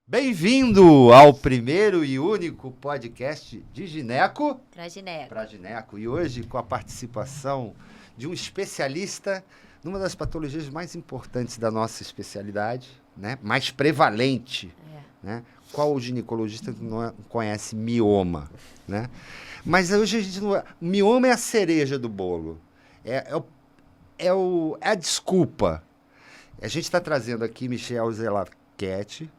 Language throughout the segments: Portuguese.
Bem-vindo ao primeiro e único podcast de gineco Pra gineco. E hoje com a participação de um especialista numa das patologias mais importantes da nossa especialidade, né? Mais prevalente, né? Qual o ginecologista que não conhece mioma, né? Mas hoje a gente não... Mioma é a cereja do bolo. É a desculpa. A gente está trazendo aqui Michel Zelaquete,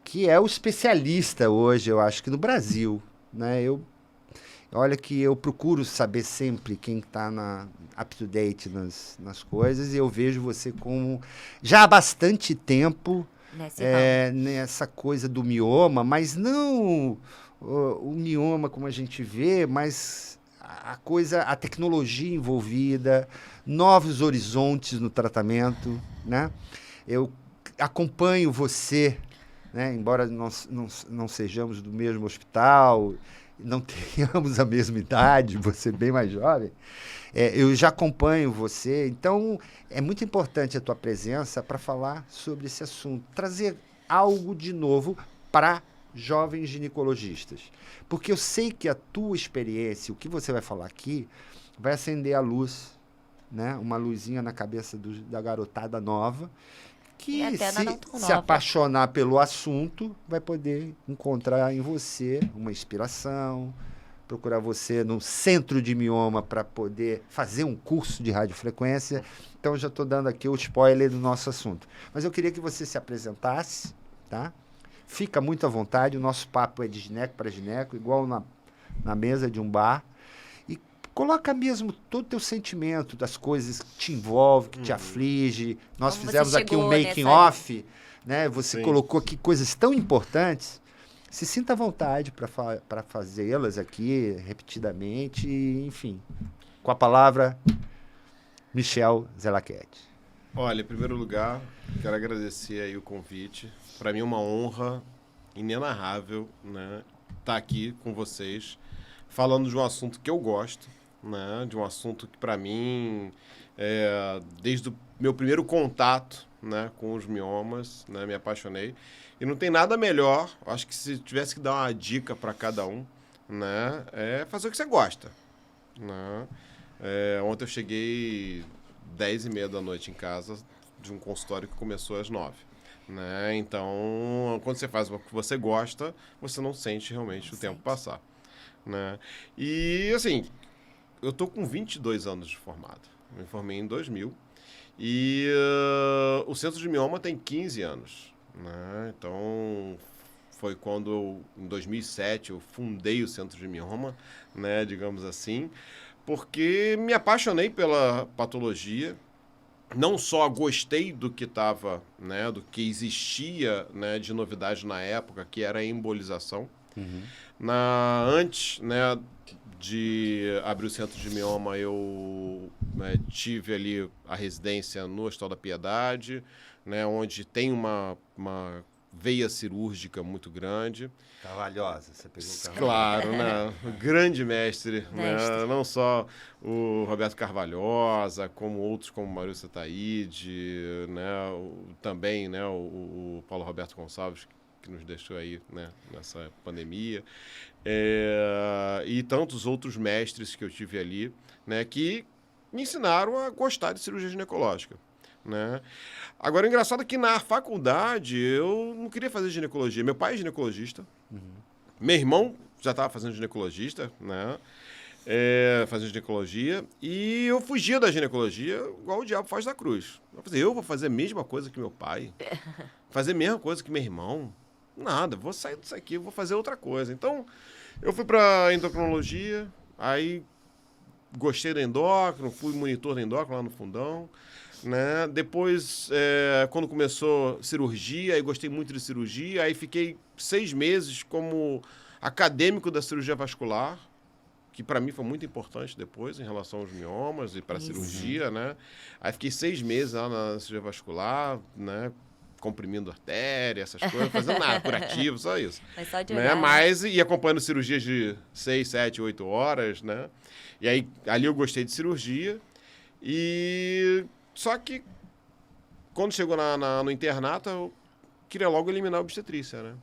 que é o especialista hoje, eu acho que no Brasil, né? Olha que eu procuro saber sempre quem está up-to-date nas coisas e eu vejo você como já há bastante tempo nessa coisa do mioma, mas não o mioma como a gente vê, mas a tecnologia envolvida, novos horizontes no tratamento, né? Eu acompanho você, né? Embora nós não sejamos do mesmo hospital, não tenhamos a mesma idade, você é bem mais jovem, eu já acompanho você, então é muito importante a tua presença para falar sobre esse assunto, trazer algo de novo para jovens ginecologistas, porque eu sei que a tua experiência, o que você vai falar aqui, vai acender a luz, né? Uma luzinha na cabeça da garotada nova, que se apaixonar pelo assunto, vai poder encontrar em você uma inspiração, procurar você no centro de mioma para poder fazer um curso de radiofrequência. Então, eu já estou dando aqui o spoiler do nosso assunto. Mas eu queria que você se apresentasse, tá? Fica muito à vontade, o nosso papo é de gineco para gineco, igual na mesa de um bar. Coloca mesmo todo o teu sentimento das coisas que te envolvem, que te aflige. Nós fizemos aqui um making-off, né? Você colocou aqui coisas tão importantes. Se sinta à vontade para fazê-las aqui repetidamente, enfim. Com a palavra, Michel Zelaquete. Olha, em primeiro lugar, quero agradecer aí o convite. Para mim é uma honra inenarrável, né, estar aqui com vocês, falando de um assunto que eu gosto, né, de um assunto que, para mim, desde o meu primeiro contato, né, com os miomas, né, me apaixonei. E não tem nada melhor, acho que se tivesse que dar uma dica para cada um, né, é fazer o que você gosta. Né? Ontem eu cheguei 10h30 da noite em casa de um consultório que começou às 9h. Né? Então, quando você faz o que você gosta, você não sente realmente o tempo passar. Né? E, assim, eu tô com 22 anos de formado. Me formei em 2000. E o Centro de Mioma tem 15 anos. Né? Então, foi quando, em 2007, eu fundei o Centro de Mioma, né, digamos assim, porque me apaixonei pela patologia. Não só gostei do que estava, né, do que existia, né, de novidade na época, que era a embolização. Antes, né, de abrir o Centro de Mioma, eu, né, tive ali a residência no Hospital da Piedade, né, onde tem uma veia cirúrgica muito grande. Carvalhosa, você pegou Carvalhosa. Claro, né? O grande mestre, né? Não só o Roberto Carvalhosa, como outros como Maurício Taide, né? Também, né, o Paulo Roberto Gonçalves, que nos deixou aí, né, nessa pandemia. E tantos outros mestres que eu tive ali, né, que me ensinaram a gostar de cirurgia ginecológica. Né? Agora, o engraçado é que na faculdade eu não queria fazer ginecologia. Meu pai é ginecologista. Meu irmão já estava fazendo ginecologista, né? Fazendo ginecologia. E eu fugia da ginecologia igual o diabo faz da cruz. Eu vou fazer a mesma coisa que meu pai. Fazer a mesma coisa que meu irmão. Nada, vou sair disso aqui, vou fazer outra coisa. Então, eu fui para endocrinologia, aí gostei da endócrino, fui monitor da endócrino lá no Fundão. Né? Depois, quando começou cirurgia, aí gostei muito de cirurgia, aí fiquei 6 meses como acadêmico da cirurgia vascular, que para mim foi muito importante depois em relação aos miomas e para a cirurgia, né? Aí fiquei 6 meses lá na cirurgia vascular, né? Comprimindo artéria, essas coisas, fazendo nada, curativo, só isso. Mas só de né? olhar. Mas, e acompanhando cirurgias de 6, 7, 8 horas, né? E aí, ali eu gostei de cirurgia, só que, quando chegou no internato, eu queria logo eliminar a obstetrícia, né?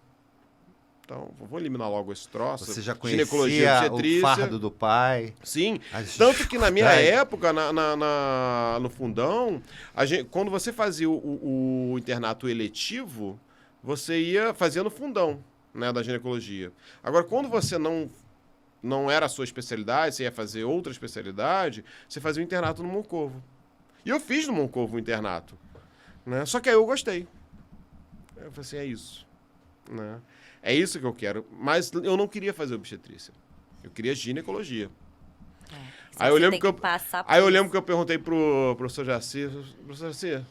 Então, vou eliminar logo esse troço. Você já ginecologia, conhecia obstetrícia. o fardo do pai? Sim. Tanto que na minha época, no fundão, quando você fazia o internato eletivo, você ia fazendo fundão, né, da ginecologia. Agora, quando você não era a sua especialidade, você ia fazer outra especialidade, você fazia o internato no Moncovo. E eu fiz no Moncovo o internato. Né? Só que aí eu gostei. Eu falei assim, é isso. Né? É isso que eu quero. Mas eu não queria fazer obstetrícia. Eu queria ginecologia. Aí eu lembro que eu perguntei pro professor Jaci, professor Jaci,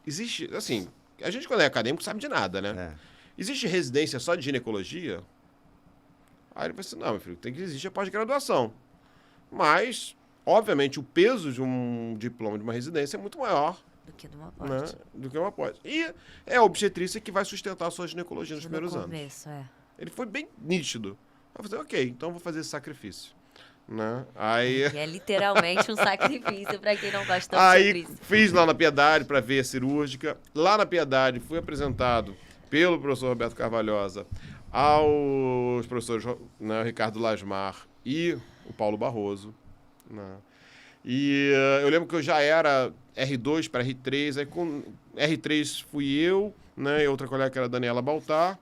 existe, assim, a gente quando é acadêmico sabe de nada, né? Existe residência só de ginecologia? Aí ele falou assim, não, meu filho, tem que existir a pós-graduação. Mas, obviamente, o peso de um diploma de uma residência é muito maior do que uma pós. Né? Do que uma pós. E é a obstetrícia que vai sustentar a sua ginecologia nos primeiros anos. Ele foi bem nítido. Eu falei, ok, então vou fazer esse sacrifício. Né? Aí... É literalmente um sacrifício para quem não gosta de Aí fiz lá na Piedade para ver a cirúrgica. Lá na Piedade fui apresentado pelo professor Roberto Carvalhosa aos professores, né, Ricardo Lasmar e o Paulo Barroso. Né? E eu lembro que eu já era R2 para R3, aí com R3 fui eu, né, e outra colega que era a Daniela Baltar,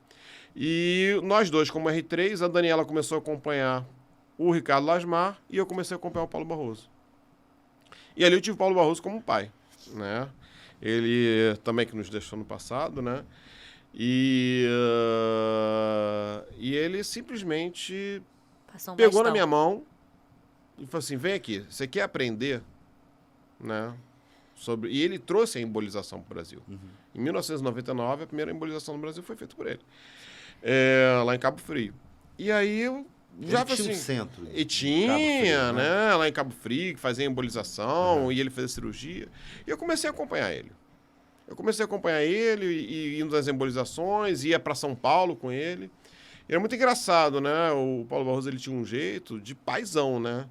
e nós dois como R3, a Daniela começou a acompanhar o Ricardo Lasmar e eu comecei a acompanhar o Paulo Barroso. E ali eu tive o Paulo Barroso como pai, né? Ele também que nos deixou no passado, né? E ele simplesmente pegou na minha mão e falou assim, vem aqui, você quer aprender, né? E ele trouxe a embolização para o Brasil. Em 1999, a primeira embolização no Brasil foi feita por ele. lá em Cabo Frio. E aí eu já tinha assim, um centro. E tinha, Frio, né? Lá em Cabo Frio, que fazia embolização, e ele fazia cirurgia. E eu comecei a acompanhar ele. E indo nas embolizações, ia para São Paulo com ele. E era muito engraçado, né? O Paulo Barroso, ele tinha um jeito de paizão, né?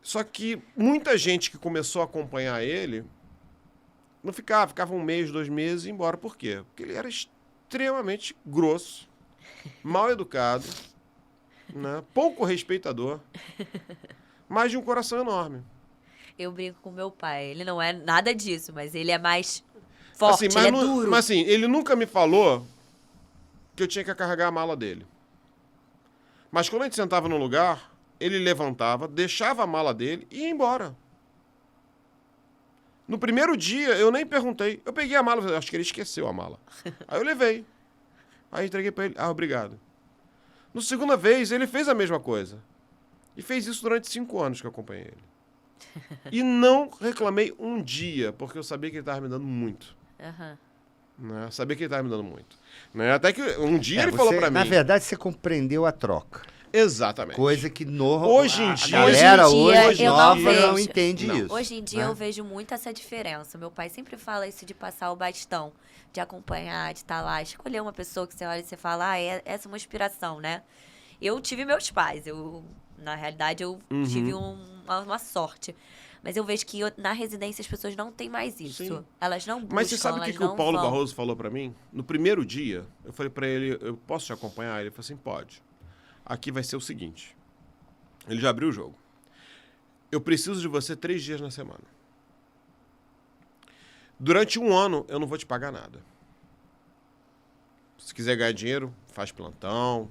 Só que muita gente que começou a acompanhar ele não ficava um mês, 2 meses e ia embora. Por quê? Porque ele era extremamente grosso, mal educado, né? Pouco respeitador, mas de um coração enorme. Eu brinco com meu pai. Ele não é nada disso, mas ele é mais forte, assim, ele é duro. Mas assim, ele nunca me falou que eu tinha que carregar a mala dele. Mas quando a gente sentava no lugar, ele levantava, deixava a mala dele e ia embora. No primeiro dia, eu nem perguntei. Eu peguei a mala, acho que ele esqueceu a mala. Aí eu levei. Aí entreguei pra ele. Ah, obrigado. No segunda vez, ele fez a mesma coisa. E fez isso durante 5 anos que eu acompanhei ele. E não reclamei um dia, porque eu sabia que ele estava me dando muito. Né? Sabia que ele estava me dando muito. Né? Até que um dia ele falou para mim... Na verdade, você compreendeu a troca. Exatamente. Coisa que hoje em dia, a galera hoje nova não não entende isso. Hoje em dia eu vejo muito essa diferença. Meu pai sempre fala isso de passar o bastão, de acompanhar, de estar lá, escolher uma pessoa que você olha e você fala, essa é uma inspiração, né? Eu tive meus pais, na realidade eu tive uma sorte. Mas eu vejo que na residência as pessoas não têm mais isso. Sim. Elas não buscam, mas você sabe o que o Paulo Barroso falou pra mim? No primeiro dia, eu falei pra ele, eu posso te acompanhar? Ele falou assim, pode. Aqui vai ser o seguinte. Ele já abriu o jogo. Eu preciso de você 3 dias na semana. Durante 1 ano, eu não vou te pagar nada. Se quiser ganhar dinheiro, faz plantão.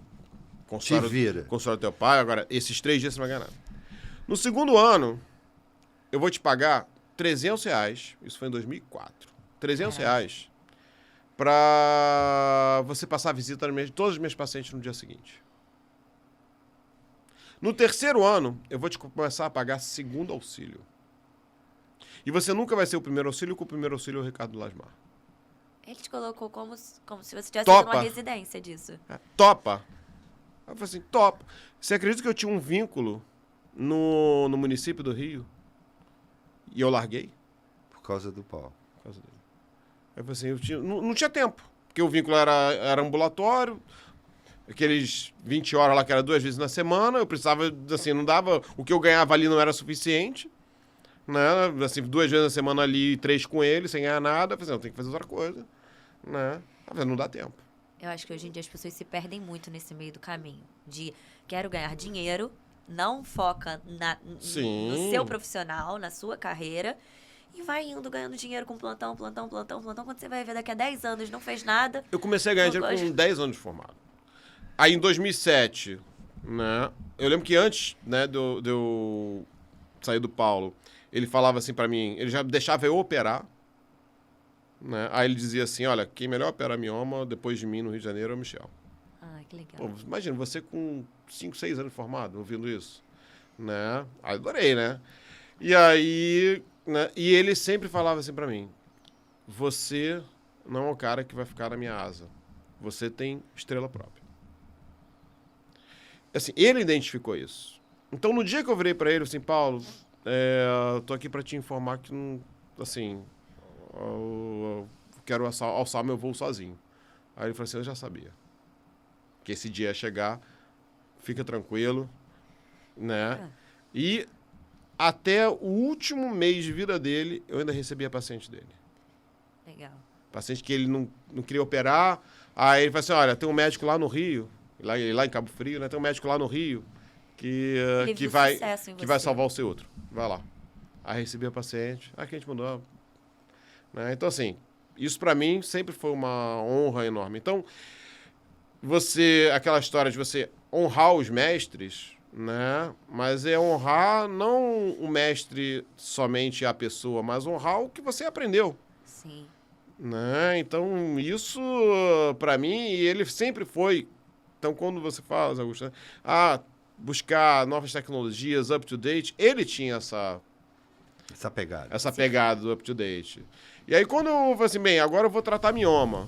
Consola teu pai. Agora, esses 3 dias você não vai ganhar nada. No segundo ano, eu vou te pagar R$300. Isso foi em 2004. R$300 para você passar a visita a todos os meus pacientes no dia seguinte. No terceiro ano, eu vou te começar a pagar 2º auxílio. E você nunca vai ser o primeiro auxílio, com o primeiro auxílio é o Ricardo Lasmar. Ele te colocou como se você tivesse feito uma residência disso. Topa. Eu falei assim, topa. Você acredita que eu tinha um vínculo no município do Rio? E eu larguei? Por causa do Paulo. Por causa dele. Eu falei assim, não tinha tempo. Porque o vínculo era ambulatório, aqueles 20 horas lá que era 2 vezes na semana, eu precisava, assim, não dava, o que eu ganhava ali não era suficiente, né, assim, 2 vezes na semana ali, 3 com ele, sem ganhar nada, eu falei assim, eu tenho que fazer outra coisa, né? Não dá tempo. Eu acho que hoje em dia as pessoas se perdem muito nesse meio do caminho. De quero ganhar dinheiro, não foca no seu profissional, na sua carreira, e vai indo ganhando dinheiro com plantão. Quando você vai ver daqui a 10 anos, não fez nada. Eu comecei a ganhar dinheiro com 10 anos de formado. Aí em 2007, né? Eu lembro que antes, né, de eu sair do Paulo, ele falava assim pra mim, ele já deixava eu operar. Né? Aí ele dizia assim, olha, quem melhor opera mioma depois de mim no Rio de Janeiro é o Michel. Ah, que legal. Pô, imagina, você com 5, 6 anos de formado, ouvindo isso. Né? Aí adorei, né? E aí, né? E ele sempre falava assim pra mim, você não é o cara que vai ficar na minha asa. Você tem estrela própria. Assim, ele identificou isso. Então, no dia que eu virei pra ele, assim, Paulo, tô aqui pra te informar que, assim... Eu quero alçar meu voo sozinho. Aí ele falou assim, eu já sabia. Que esse dia ia chegar, fica tranquilo, né? E até o último mês de vida dele, eu ainda recebia paciente dele. Legal. Paciente que ele não queria operar. Aí ele falou assim, olha, tem um médico lá no Rio, lá em Cabo Frio, né? Tem um médico lá no Rio que vai salvar o seu outro. Vai lá. Aí recebia paciente. Aí que a gente mandou... Né? Então, assim, isso para mim sempre foi uma honra enorme. Então, aquela história de você honrar os mestres, né? Mas é honrar não o mestre somente a pessoa, mas honrar o que você aprendeu. Sim. Né? Então, isso para mim, ele sempre foi. Então, quando você fala, Augusto, buscar novas tecnologias, up to date, ele tinha essa pegada. Essa pegada do up to date. E aí, quando eu falei assim, bem, agora eu vou tratar mioma,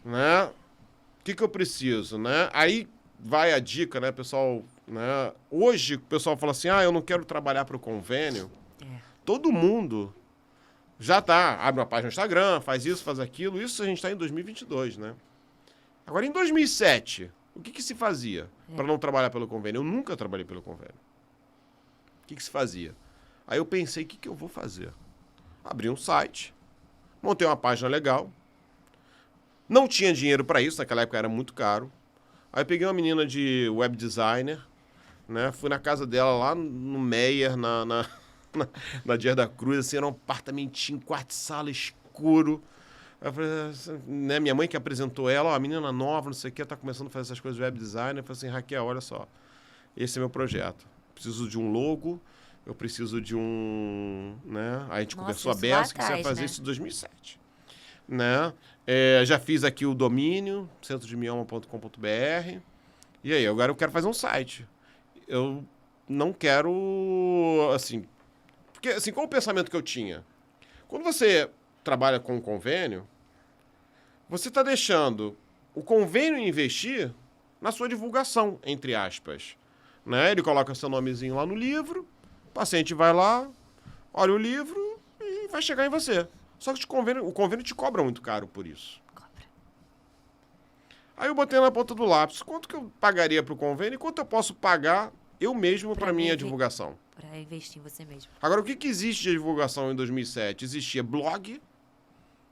né? O que eu preciso, né? Aí vai a dica, né, pessoal, né? Hoje, o pessoal fala assim, eu não quero trabalhar para o convênio. Todo mundo já abre uma página no Instagram, faz isso, faz aquilo. Isso a gente está em 2022, né? Agora, em 2007, o que se fazia para não trabalhar pelo convênio? Eu nunca trabalhei pelo convênio. O que se fazia? Aí eu pensei, o que eu vou fazer? Abri um site, montei uma página legal, não tinha dinheiro para isso, naquela época era muito caro. Aí eu peguei uma menina de web designer, né? Fui na casa dela lá no Meier, na Dias da Cruz, assim, era um apartamentinho, quarto de sala escuro. Aí eu falei, né, minha mãe que apresentou ela, a menina nova, não sei o que, tá começando a fazer essas coisas de web designer. Eu falei assim, Raquel, olha só, esse é meu projeto. Preciso de um logo, eu preciso de um... Né? A gente conversou a Bessa, que você vai fazer isso em 2007. Né? Já fiz aqui o domínio, centrodemioma.com.br. E aí, agora eu quero fazer um site. Eu não quero, assim... Porque, assim, qual o pensamento que eu tinha? Quando você trabalha com um convênio, você está deixando o convênio investir na sua divulgação, entre aspas. Né? Ele coloca seu nomezinho lá no livro, o paciente vai lá, olha o livro e vai chegar em você. Só que o convênio te cobra muito caro por isso. Cobra. Aí eu botei na ponta do lápis, quanto que eu pagaria para o convênio e quanto eu posso pagar eu mesmo para minha divulgação. Para investir em você mesmo. Agora, o que existe de divulgação em 2007? Existia blog,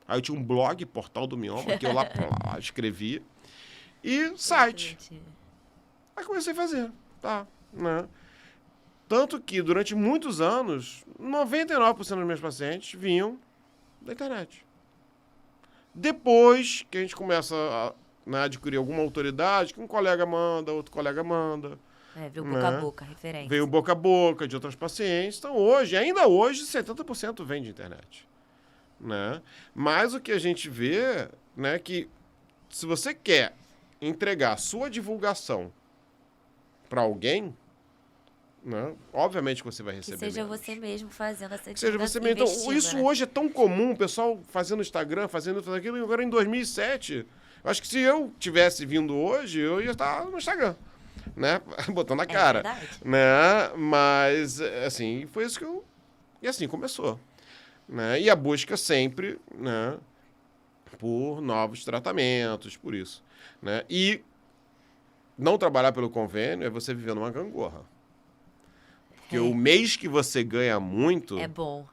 aí eu tinha um blog, Portal do Mioma, que eu lá escrevia, e site. Aí comecei a fazer, né? Tanto que, durante muitos anos, 99% dos meus pacientes vinham da internet. Depois que a gente começa a adquirir alguma autoridade, que um colega manda, outro colega manda. Veio boca a boca, referência. Veio boca a boca de outras pacientes. Então, ainda hoje, 70% vem de internet. Né? Mas o que a gente vê, né, que se você quer entregar a sua divulgação para alguém, né, obviamente que você vai receber que seja menos. Você mesmo fazendo essa divulgação. Que seja você mesmo. Então, isso hoje é tão comum, o pessoal fazendo Instagram, fazendo aquilo. Agora, em 2007, eu acho que se eu tivesse vindo hoje, eu ia estar no Instagram. Né? Botando a cara. É verdade. Né? Mas, assim, foi isso que eu... E assim começou. Né? E a busca sempre, né, por novos tratamentos, por isso. Né? E não trabalhar pelo convênio é você viver numa gangorra. Porque o mês que você ganha muito... É bom.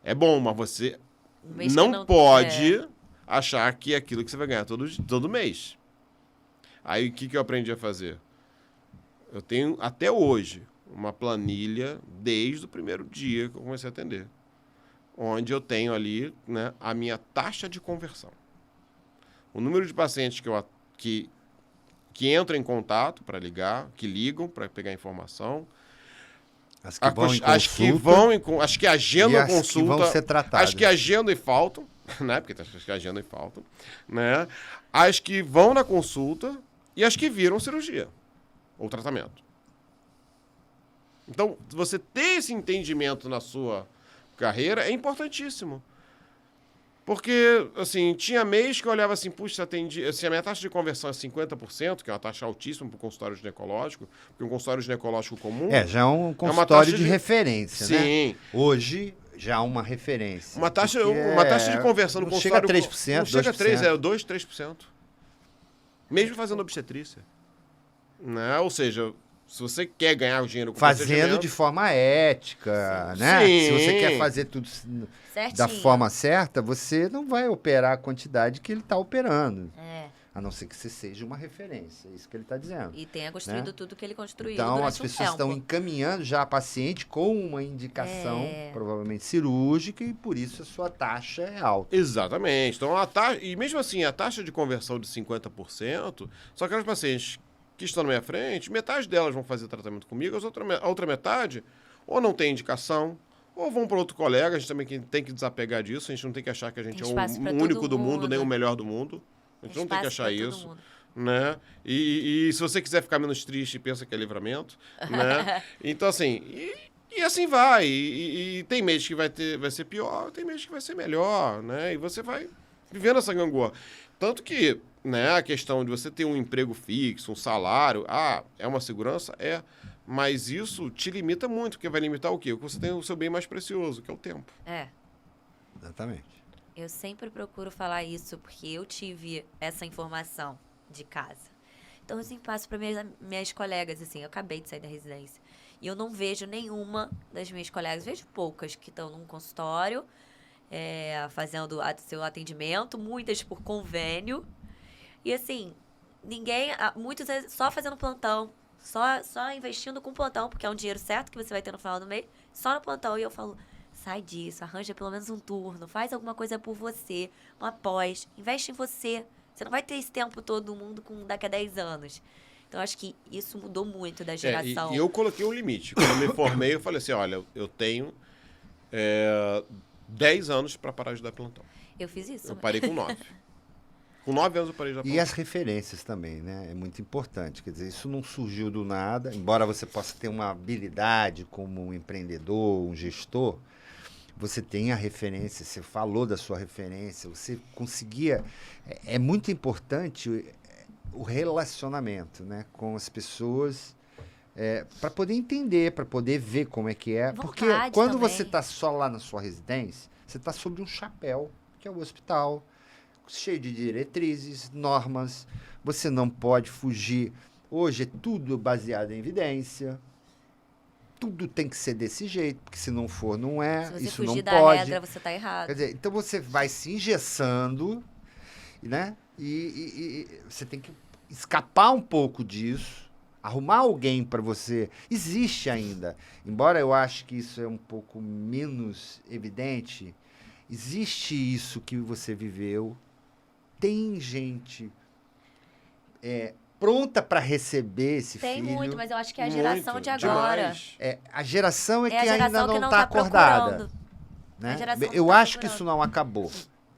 É bom, mas você não pode achar que é aquilo que você vai ganhar todo mês. Aí, o que eu aprendi a fazer? Eu tenho, até hoje, uma planilha desde o primeiro dia que eu comecei a atender, onde eu tenho ali, né, a minha taxa de conversão. O número de pacientes que entram em contato para ligar, que ligam para pegar informação, As que vão em consulta, as que agendam a consulta, que vão ser tratadas. as que agendam e faltam, né? Porque tem as que agendam e faltam, né? As que vão na consulta e as que viram cirurgia ou tratamento. Então, você ter esse entendimento na sua carreira é importantíssimo. Porque, assim, tinha mês que eu olhava assim, puxa, se a minha taxa de conversão é 50%, que é uma taxa altíssima para o consultório ginecológico, porque um consultório ginecológico comum... já é um consultório de referência, né? Sim. Hoje, já há uma referência. Uma taxa de conversão no consultório... Chega a 3%, não chega a 3%, 2%. 2%, 3%. Mesmo fazendo obstetrícia. Né? Ou seja... Se você quer ganhar o dinheiro com fazendo de forma ética, né? Sim. Se você quer fazer tudo da forma certa, você não vai operar a quantidade que ele está operando. A não ser que você seja uma referência. É isso que ele está dizendo. E tenha construído tudo que ele construiu. Então, as pessoas estão encaminhando já a paciente com uma indicação, provavelmente cirúrgica, e por isso a sua taxa é alta. Exatamente. Então, e mesmo assim, a taxa de conversão de 50%, só aquelas pacientes que estão na minha frente, metade delas vão fazer tratamento comigo, a outra metade ou não tem indicação, ou vão para outro colega. A gente também tem que desapegar disso, a gente não tem que achar que a gente é o único do mundo, nem o melhor do mundo. A gente não tem que achar isso. Né? E se você quiser ficar menos triste, pensa que é livramento. Né? Então, assim, e assim vai. E tem mês que vai ser pior, tem mês que vai ser melhor. Né? E você vai vivendo essa gangorra. Tanto que, né, a questão de você ter um emprego fixo, um salário, é uma segurança? É. Mas isso te limita muito, porque vai limitar o quê? Você tem o seu bem mais precioso, que é o tempo. Exatamente. Eu sempre procuro falar isso, porque eu tive essa informação de casa. Então, eu sempre passo para minhas colegas, assim, eu acabei de sair da residência. E eu não vejo nenhuma das minhas colegas, vejo poucas que estão num consultório, fazendo seu atendimento, muitas por convênio. E assim, muitos só fazendo plantão, só investindo com plantão, porque é um dinheiro certo que você vai ter no final do mês, só no plantão. E eu falo, sai disso, arranja pelo menos um turno, faz alguma coisa por você, uma pós, investe em você. Você não vai ter esse tempo todo mundo daqui a 10 anos. Então, acho que isso mudou muito da geração. E eu coloquei um limite. Quando eu me formei, eu falei assim, olha, eu tenho 10 anos para parar de dar plantão. Eu fiz isso. Eu parei com 9. Com 9 anos eu parei de dar plantão. E as referências também, né? É muito importante. Quer dizer, isso não surgiu do nada. Embora você possa ter uma habilidade como um empreendedor, um gestor, você tem a referência, você falou da sua referência, você conseguia... É muito importante o relacionamento, né, com as pessoas, para poder entender, para poder ver como é que é. Porque quando você está só lá na sua residência, você está sob um chapéu, que é o hospital, cheio de diretrizes, normas. Você não pode fugir. Hoje é tudo baseado em evidência. Tudo tem que ser desse jeito, porque se não for, não é. Se você isso fugir não da pode. regra, você está errado. Quer dizer, então você vai se engessando, né? E você tem que escapar um pouco disso, arrumar alguém para você. Existe ainda, embora eu ache que isso é um pouco menos evidente, existe isso que você viveu. Tem gente pronta para receber esse filho. Tem muito, mas eu acho que é a geração de agora. A geração que a geração ainda não tá está acordada. Né? Eu acho que isso não acabou.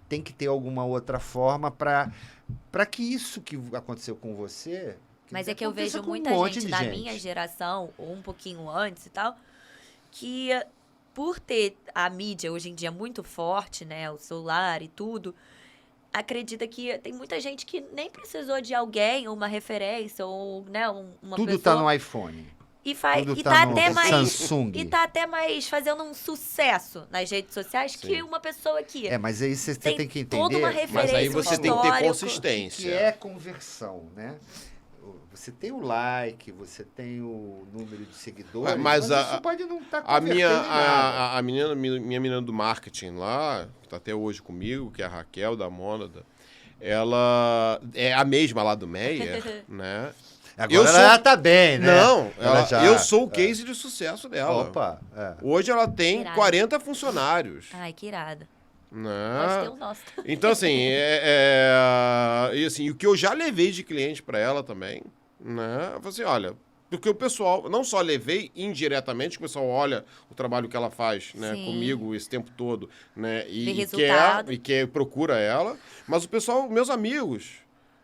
Tem que ter alguma outra forma para que isso que aconteceu com você... Mas é que eu vejo muita gente da minha geração, ou um pouquinho antes e tal, que por ter a mídia hoje em dia muito forte, né, o celular e tudo, acredita que tem muita gente que nem precisou de alguém, ou uma referência, ou, né, uma pessoa... Tudo tá no iPhone. E tá até mais Samsung. E tá até mais fazendo um sucesso nas redes sociais que uma pessoa aqui. Mas aí você tem que entender. Toda uma referência, mas aí você tem que ter consistência. Que é conversão, né? você tem o like, você tem o número de seguidores, Ué, mas mas isso pode não estar A convertendo em nada. minha menina do marketing lá, que tá até hoje comigo, que é a Raquel da Mônada, ela é a mesma lá do Meyer, né? Agora ela tá bem, né? Não, eu sou o é. case de sucesso dela. Opa, Hoje ela tem Irado. 40 funcionários. Ai, que irado. Né? Pode ter o nosso. Então, assim, e assim, o que eu já levei de cliente para ela também, né? Eu falei assim, olha, porque o pessoal, não só levei indiretamente, o pessoal olha o trabalho que ela faz, né, Sim. comigo esse tempo todo, né? Vê E resultado. procura ela, mas o pessoal, meus amigos,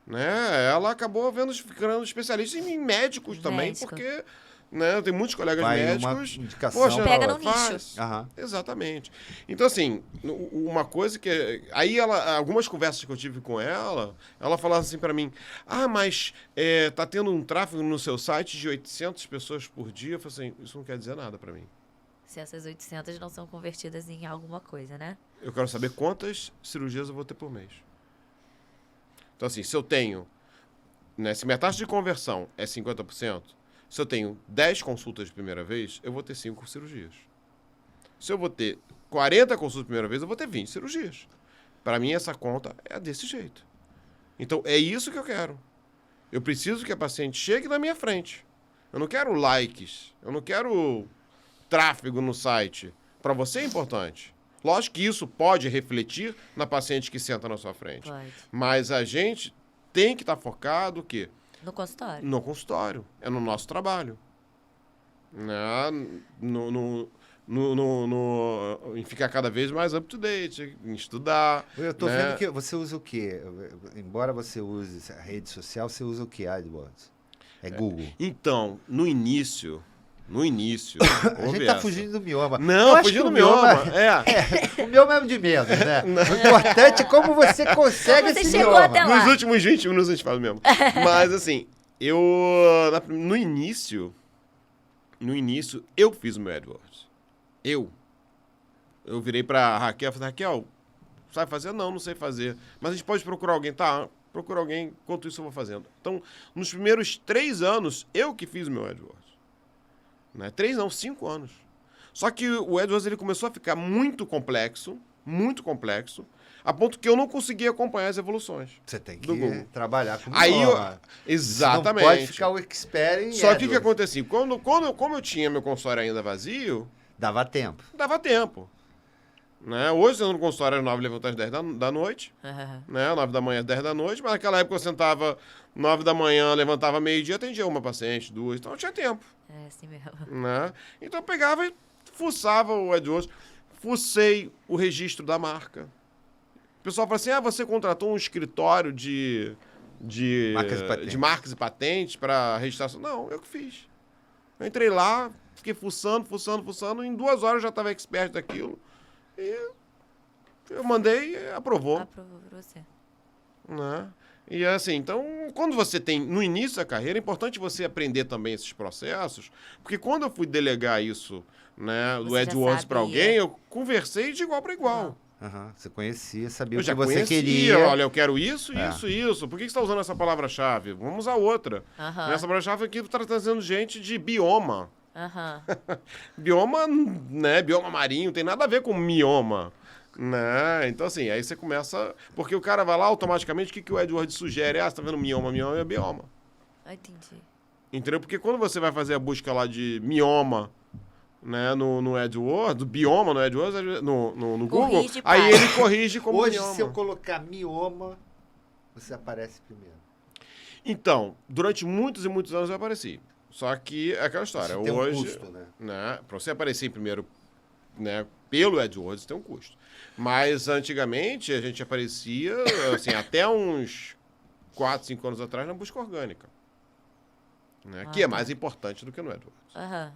né? Ela acabou ficando especialista em médicos também, Médico. porque, né, tem muitos colegas Vai médicos. uma indicação Poxa, Pega no faz. nicho. Aham. Exatamente. Então, assim, uma coisa que... Aí, algumas conversas que eu tive com ela, ela falava assim pra mim, mas tá tendo um tráfego no seu site de 800 pessoas por dia. Eu falei assim, isso não quer dizer nada pra mim. Se essas 800 não são convertidas em alguma coisa, né? Eu quero saber quantas cirurgias eu vou ter por mês. Então, assim, se eu tenho... Né, se minha taxa de conversão é 50%, se eu tenho 10 consultas de primeira vez, eu vou ter 5 cirurgias. Se eu vou ter 40 consultas de primeira vez, eu vou ter 20 cirurgias. Para mim, essa conta é desse jeito. Então, é isso que eu quero. Eu preciso que a paciente chegue na minha frente. Eu não quero likes. Eu não quero tráfego no site. Para você é importante. Lógico que isso pode refletir na paciente que senta na sua frente. Pode. Mas a gente tem que estar focado o quê? No consultório. No consultório. É no nosso trabalho. Né? Em ficar cada vez mais up-to-date, em estudar. Eu tô né? vendo que você usa o quê? Embora você use a rede social, você usa o quê? AdWords? É Google. Então, no início... A gente tá fugindo do mioma. Eu Não, acho fugindo que do mioma. O mioma é de menos, né? O importante é como você consegue Como você esse chegou mioma. até lá. Nos últimos 20 minutos a gente fala mesmo. Mas, assim, no início, eu fiz o meu AdWords. Eu virei pra Raquel e falei, Raquel, sabe fazer? Não sei fazer. Mas a gente pode procurar alguém. Tá, procura alguém, enquanto isso eu vou fazendo. Então, nos primeiros 3 anos, eu que fiz o meu AdWords. Né? 3 não, 5 anos. Só que o AdWords ele começou a ficar muito complexo, a ponto que eu não conseguia acompanhar as evoluções. Você tem que do Google. trabalhar com Aí mioma. Exatamente. Você não pode ficar o expert em Só que o que AdWords. acontecia? Como eu tinha meu consultório ainda vazio, Dava tempo. dava tempo. Né? Hoje, eu no consultório às 9, levanto às 10 da noite. Né? 9 da manhã às 10 da noite. Mas naquela época eu sentava 9 da manhã, levantava meio-dia, atendia uma paciente, 2. Então eu tinha tempo. É assim mesmo. Né? Então eu pegava e fuçava o AdWords. Fucei o registro da marca. O pessoal fala assim, você contratou um escritório de marcas e patentes para registração. Não, eu que fiz. Eu entrei lá, fiquei fuçando. Em 2 horas eu já estava expert daquilo. E eu mandei e aprovou. Aprovou pra você. Né? E assim, então, quando você tem, no início da carreira, é importante você aprender também esses processos, porque quando eu fui delegar isso, né, do Você já AdWords para sabia. alguém, eu conversei de igual para igual. Aham, você conhecia, sabia Eu o que já você conhecia, queria. olha, eu quero isso. Por que você está usando essa palavra-chave? Vamos usar outra. Aham. Essa palavra-chave aqui está trazendo gente de bioma. Aham. Bioma, né, bioma marinho, tem nada a ver com mioma. Né? Então, assim, aí você começa... Porque o cara vai lá, automaticamente, o que o AdWords sugere? Você tá vendo mioma é bioma. Entendi. Entendeu? Porque quando você vai fazer a busca lá de mioma, né, no AdWords, do bioma no AdWords, no Google, Corrige, aí pai. ele corrige como Hoje, mioma. se eu colocar mioma, você aparece primeiro. Então, durante muitos e muitos anos eu apareci. Só que é aquela história. Isso tem um Hoje, custo, né? Para você aparecer primeiro, né, pelo AdWords, tem um custo. Mas antigamente a gente aparecia, assim, até uns 4, 5 anos atrás na busca orgânica. Né, que é mais importante do que no AdWords. Aham.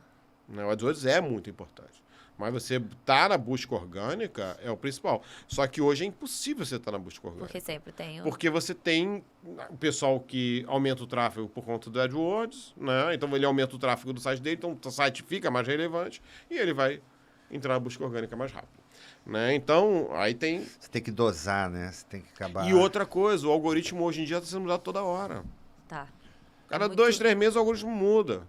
Né, o AdWords é muito importante. Mas você tá na busca orgânica é o principal. Só que hoje é impossível você estar na busca orgânica. Porque sempre tem Porque você tem o pessoal que aumenta o tráfego por conta do AdWords, né? Então ele aumenta o tráfego do site dele, então o site fica mais relevante e ele vai entrar na busca orgânica mais rápido. Né? Então, aí tem... Você tem que dosar, né? Você tem que acabar... E outra coisa, o algoritmo hoje em dia está sendo mudado toda hora. Tá. Cada 2, 3 meses o algoritmo muda.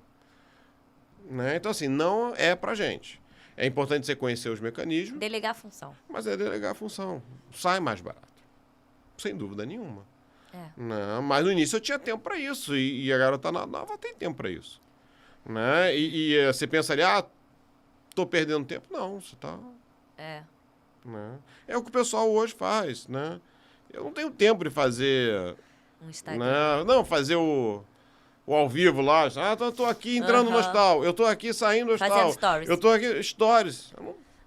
Né? Então, assim, não é pra gente. É importante você conhecer os mecanismos. Delegar a função. Mas é delegar a função. Sai mais barato. Sem dúvida nenhuma. Não, mas no início eu tinha tempo para isso. E a garota nova tem tempo para isso. Né? E você pensa ali, tô perdendo tempo. Não, você tá... Né? É o que o pessoal hoje faz, né? Eu não tenho tempo de fazer... Um Instagram. Né? Não, fazer o ao vivo lá. Eu tô aqui entrando no hospital. Eu tô aqui saindo do hospital. Fazendo stories. Eu tô aqui... Stories.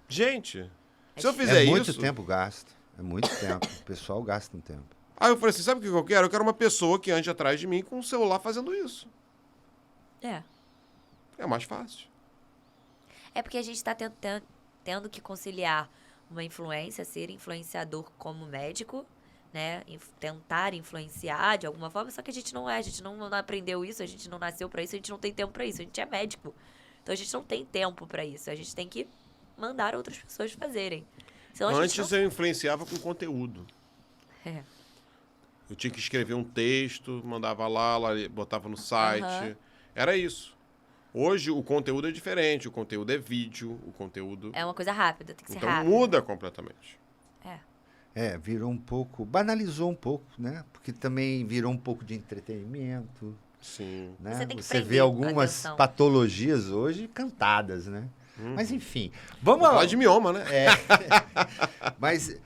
Gente, se eu fizer isso... É muito tempo gasto. É muito tempo. O pessoal gasta um tempo. Aí eu falei assim, sabe o que eu quero? Eu quero uma pessoa que ande atrás de mim com um celular fazendo isso. É mais fácil. É porque a gente está tendo que conciliar uma influência, ser influenciador como médico, né? Tentar influenciar de alguma forma, só que a gente não aprendeu isso, a gente não nasceu para isso, a gente não tem tempo para isso, a gente é médico. Então a gente não tem tempo para isso, a gente tem que mandar outras pessoas fazerem. Senão Antes eu influenciava com conteúdo. Eu tinha que escrever um texto, mandava lá botava no site. Era isso. Hoje o conteúdo é diferente, o conteúdo é vídeo, o conteúdo... É uma coisa rápida, tem que ser rápido. Então muda completamente. Virou um pouco, banalizou um pouco, né? Porque também virou um pouco de entretenimento. Sim. Né? Você tem que Você vê prender algumas a atenção. patologias hoje cantadas, né? Mas enfim, vamos falar de mioma, né? Mas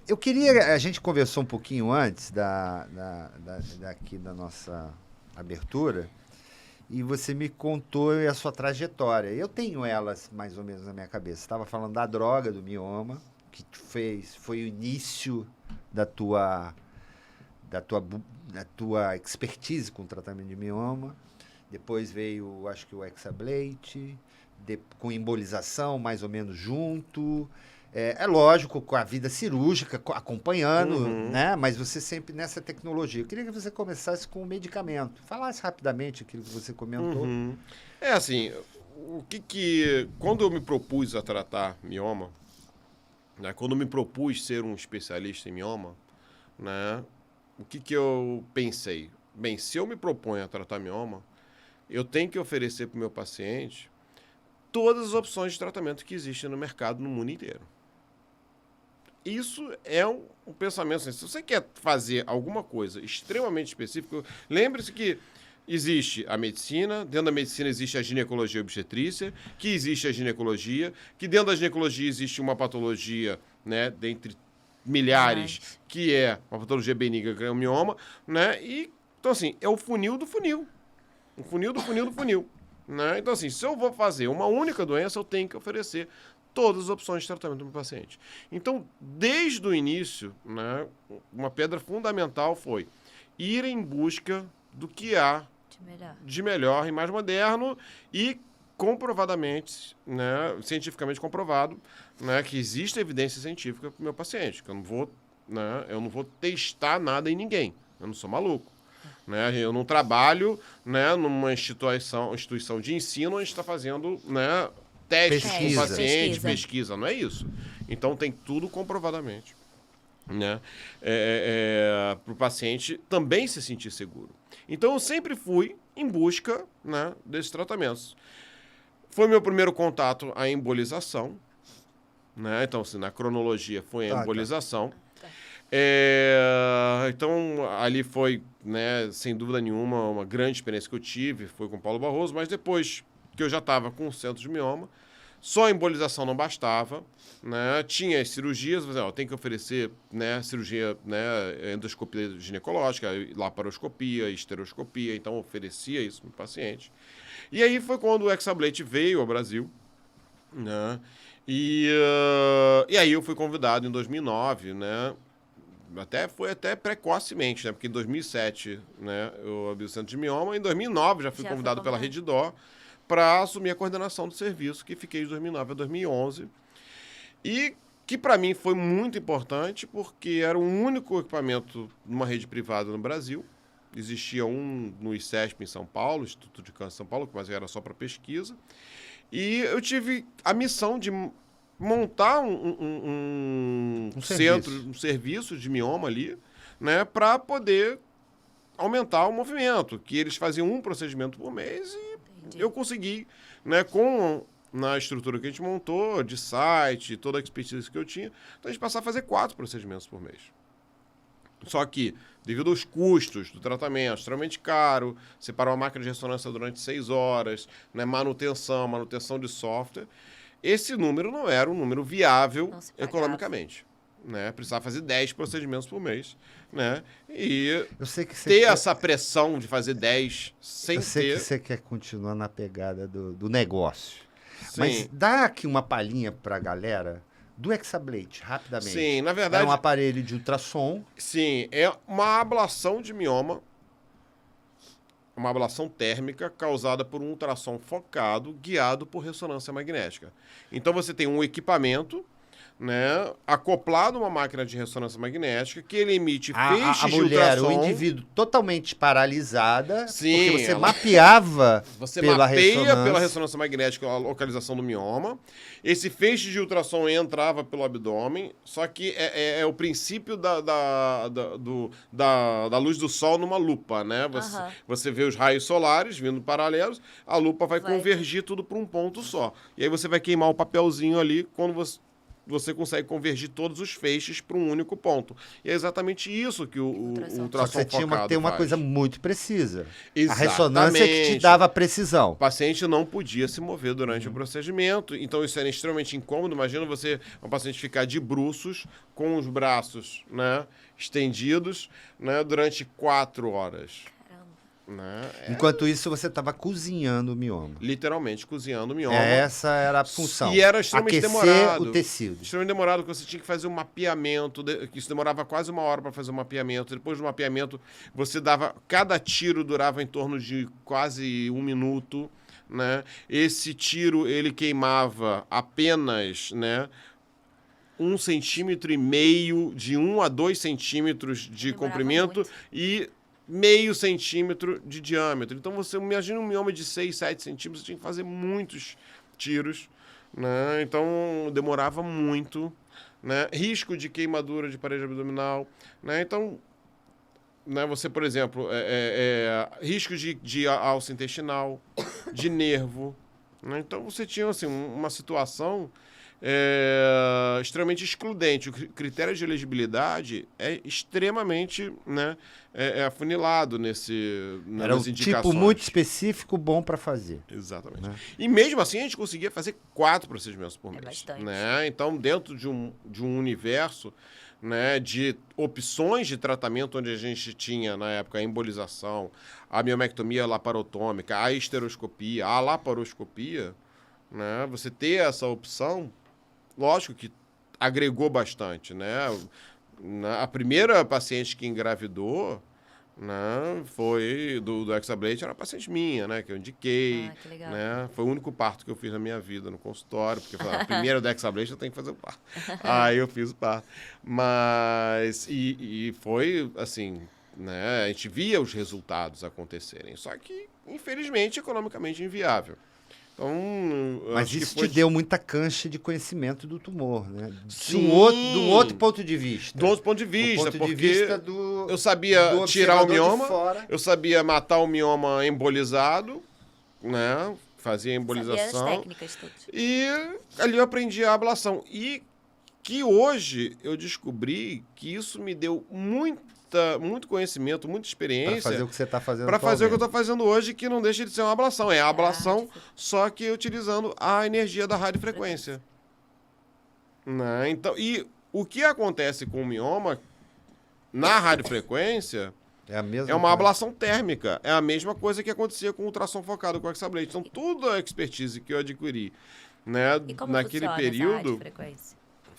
eu queria, a gente conversou um pouquinho antes daqui da nossa abertura, e você me contou a sua trajetória. Eu tenho elas mais ou menos na minha cabeça. Você estava falando da droga, do mioma, que foi o início da tua expertise com o tratamento de mioma. Depois veio, acho que o Hexablate, com embolização mais ou menos junto. É lógico, com a vida cirúrgica acompanhando, né? Mas você sempre nessa tecnologia. Eu queria que você começasse com o medicamento. Falasse rapidamente aquilo que você comentou. É assim, quando eu me propus a tratar mioma, né, quando eu me propus ser um especialista em mioma, né, o que eu pensei? Bem, se eu me proponho a tratar mioma, eu tenho que oferecer para o meu paciente todas as opções de tratamento que existem no mercado no mundo inteiro. Isso é um pensamento assim. Se você quer fazer alguma coisa extremamente específica, lembre-se que existe a medicina, dentro da medicina existe a ginecologia e obstetrícia, que existe a ginecologia, que dentro da ginecologia existe uma patologia, né, dentre milhares, que é uma patologia benigna, que é o mioma, né? E, então, assim, é o funil do funil. O funil do funil do funil. Né? Então, assim, se eu vou fazer uma única doença, eu tenho que oferecer todas as opções de tratamento do meu paciente. Então, desde o início, né, uma pedra fundamental foi ir em busca do que há de melhor e mais moderno e comprovadamente, né, cientificamente comprovado, né, que existe evidência científica para o meu paciente, que eu não vou testar nada em ninguém. Eu não sou maluco. Né? Eu não trabalho, né, numa instituição de ensino onde a gente está fazendo, né, teste com o paciente, pesquisa. Não é isso. Então, tem tudo comprovadamente. Né? Para o paciente também se sentir seguro. Então, eu sempre fui em busca, né, desses tratamentos. Foi meu primeiro contato a embolização. Né? Então, assim, na cronologia foi a embolização. Então, ali foi, né, sem dúvida nenhuma, uma grande experiência que eu tive, foi com o Paulo Barroso, mas depois que eu já estava com o centro de mioma, só a embolização não bastava, né, tinha as cirurgias, tem que oferecer, né, cirurgia, né, endoscopia ginecológica, laparoscopia, esteroscopia, então eu oferecia isso para o paciente. E aí foi quando o Hexablate veio ao Brasil, né, e aí eu fui convidado em 2009, né, foi até precocemente, né? Porque em 2007, né, eu abri o centro de mioma, em 2009 já fui convidado pela Redditor para assumir a coordenação do serviço, que fiquei de 2009 a 2011. E que para mim foi muito importante, porque era o único equipamento numa rede privada no Brasil. Existia um no ICESP em São Paulo, Instituto de Câncer de São Paulo, mas era só para pesquisa. E eu tive a missão de montar um centro, um serviço de mioma ali, né, para poder aumentar o movimento, que eles faziam um procedimento por mês e Entendi. eu consegui, né, na estrutura que a gente montou, de site, toda a expertise que eu tinha, então a gente passar a fazer 4 procedimentos por mês. Só que, devido aos custos do tratamento, extremamente caro, separar uma máquina de ressonância durante 6 horas, né, manutenção de software, esse número não era um número viável Não se pagava. economicamente. Né? Precisava fazer 10 procedimentos por mês. Né? E Eu sei que você ter quer- essa pressão de fazer 10 sem eu sei ter... que você quer continuar na pegada do negócio. Sim. Mas dá aqui uma palhinha pra galera do Exablate, rapidamente. Sim, na É verdade, um aparelho de ultrassom. sim, é uma ablação de mioma, uma ablação térmica causada por um ultrassom focado, guiado por ressonância magnética. Então você tem um equipamento, né, acoplado a uma máquina de ressonância magnética que ele emite feixes A de mulher, o ultrassom. indivíduo totalmente paralisada, Sim, porque você ela- mapeava Você pela mapeia ressonância. pela ressonância magnética a localização do mioma. Esse feixe de ultrassom entrava pelo abdômen, só que é o princípio da luz do sol numa lupa, né? Aham. Você vê os raios solares vindo paralelos, a lupa vai Vai. convergir tudo para um ponto só. E aí você vai queimar o papelzinho ali quando você consegue convergir todos os feixes para um único ponto. E é exatamente isso que o Ultrassom. Só que ultrassom você tinha focado que ter uma faz. coisa muito precisa. Exatamente. A ressonância que te dava precisão. O paciente não podia se mover Uhum. durante o procedimento, então isso era extremamente incômodo. Imagina um paciente ficar de bruços, com os braços, né, estendidos, né, durante 4 horas. Caramba. Né? Enquanto isso, você estava cozinhando o mioma. Literalmente cozinhando o mioma. Essa era a função. E era extremamente Aquecer demorado. o tecido. Extremamente demorado, que você tinha que fazer um mapeamento, que isso demorava quase 1 hora para fazer o mapeamento. Depois do mapeamento, você dava... Cada tiro durava em torno de quase 1 minuto, né? Esse tiro, ele queimava apenas, né, 1,5 centímetro, de 1 a 2 centímetros de Demorava comprimento muito. e meio centímetro de diâmetro. Então, você imagina um mioma de 6, 7 centímetros, você tinha que fazer muitos tiros, né? Então, demorava muito, né? Risco de queimadura de parede abdominal, né? Então, né, você, por exemplo, risco de alça intestinal, de nervo, né? Então, você tinha, assim, uma situação extremamente excludente. O critério de elegibilidade é extremamente, né, afunilado Era nas um indicações. tipo muito específico, bom para fazer. Exatamente. Né? E mesmo assim a gente conseguia fazer 4 procedimentos por mês. Bastante. Né? Então, dentro de um universo, né, de opções de tratamento, onde a gente tinha, na época, a embolização, a miomectomia laparotômica, a esteroscopia, a laparoscopia, né, você ter essa opção, lógico que agregou bastante, né? A primeira paciente que engravidou, né, foi do Exablate, era uma paciente minha, né, que eu indiquei, Ah, que legal. né? Foi o único parto que eu fiz na minha vida no consultório, porque eu falei, a primeira do Exablate eu tenho que fazer o parto. Aí eu fiz o parto. Mas, e foi, assim, né, a gente via os resultados acontecerem, só que, infelizmente, economicamente inviável. Então, eu Mas acho que isso foi te deu muita cancha de conhecimento do tumor, né? De Sim. um outro ponto de vista. do outro ponto de Do vista, ponto de porque vista do, eu sabia do tirar o observador de mioma, fora. eu sabia matar o mioma embolizado, né? Fazia a Sabia as embolização. técnicas todas. E ali eu aprendi a ablação. E que hoje eu descobri que isso me deu muito conhecimento, muita Para experiência fazer o que você está fazendo para fazer o que eu atualmente. estou fazendo hoje, que não deixa de ser uma ablação. É a ablação, Ah, só que utilizando a energia da radiofrequência. Né? Então, e o que acontece com o mioma na radiofrequência É a mesma é uma coisa. ablação térmica. É a mesma coisa que acontecia com o ultrassom focado com o Exablate. Então, toda a expertise que eu adquiri, né, E como naquele funciona essa período radiofrequência?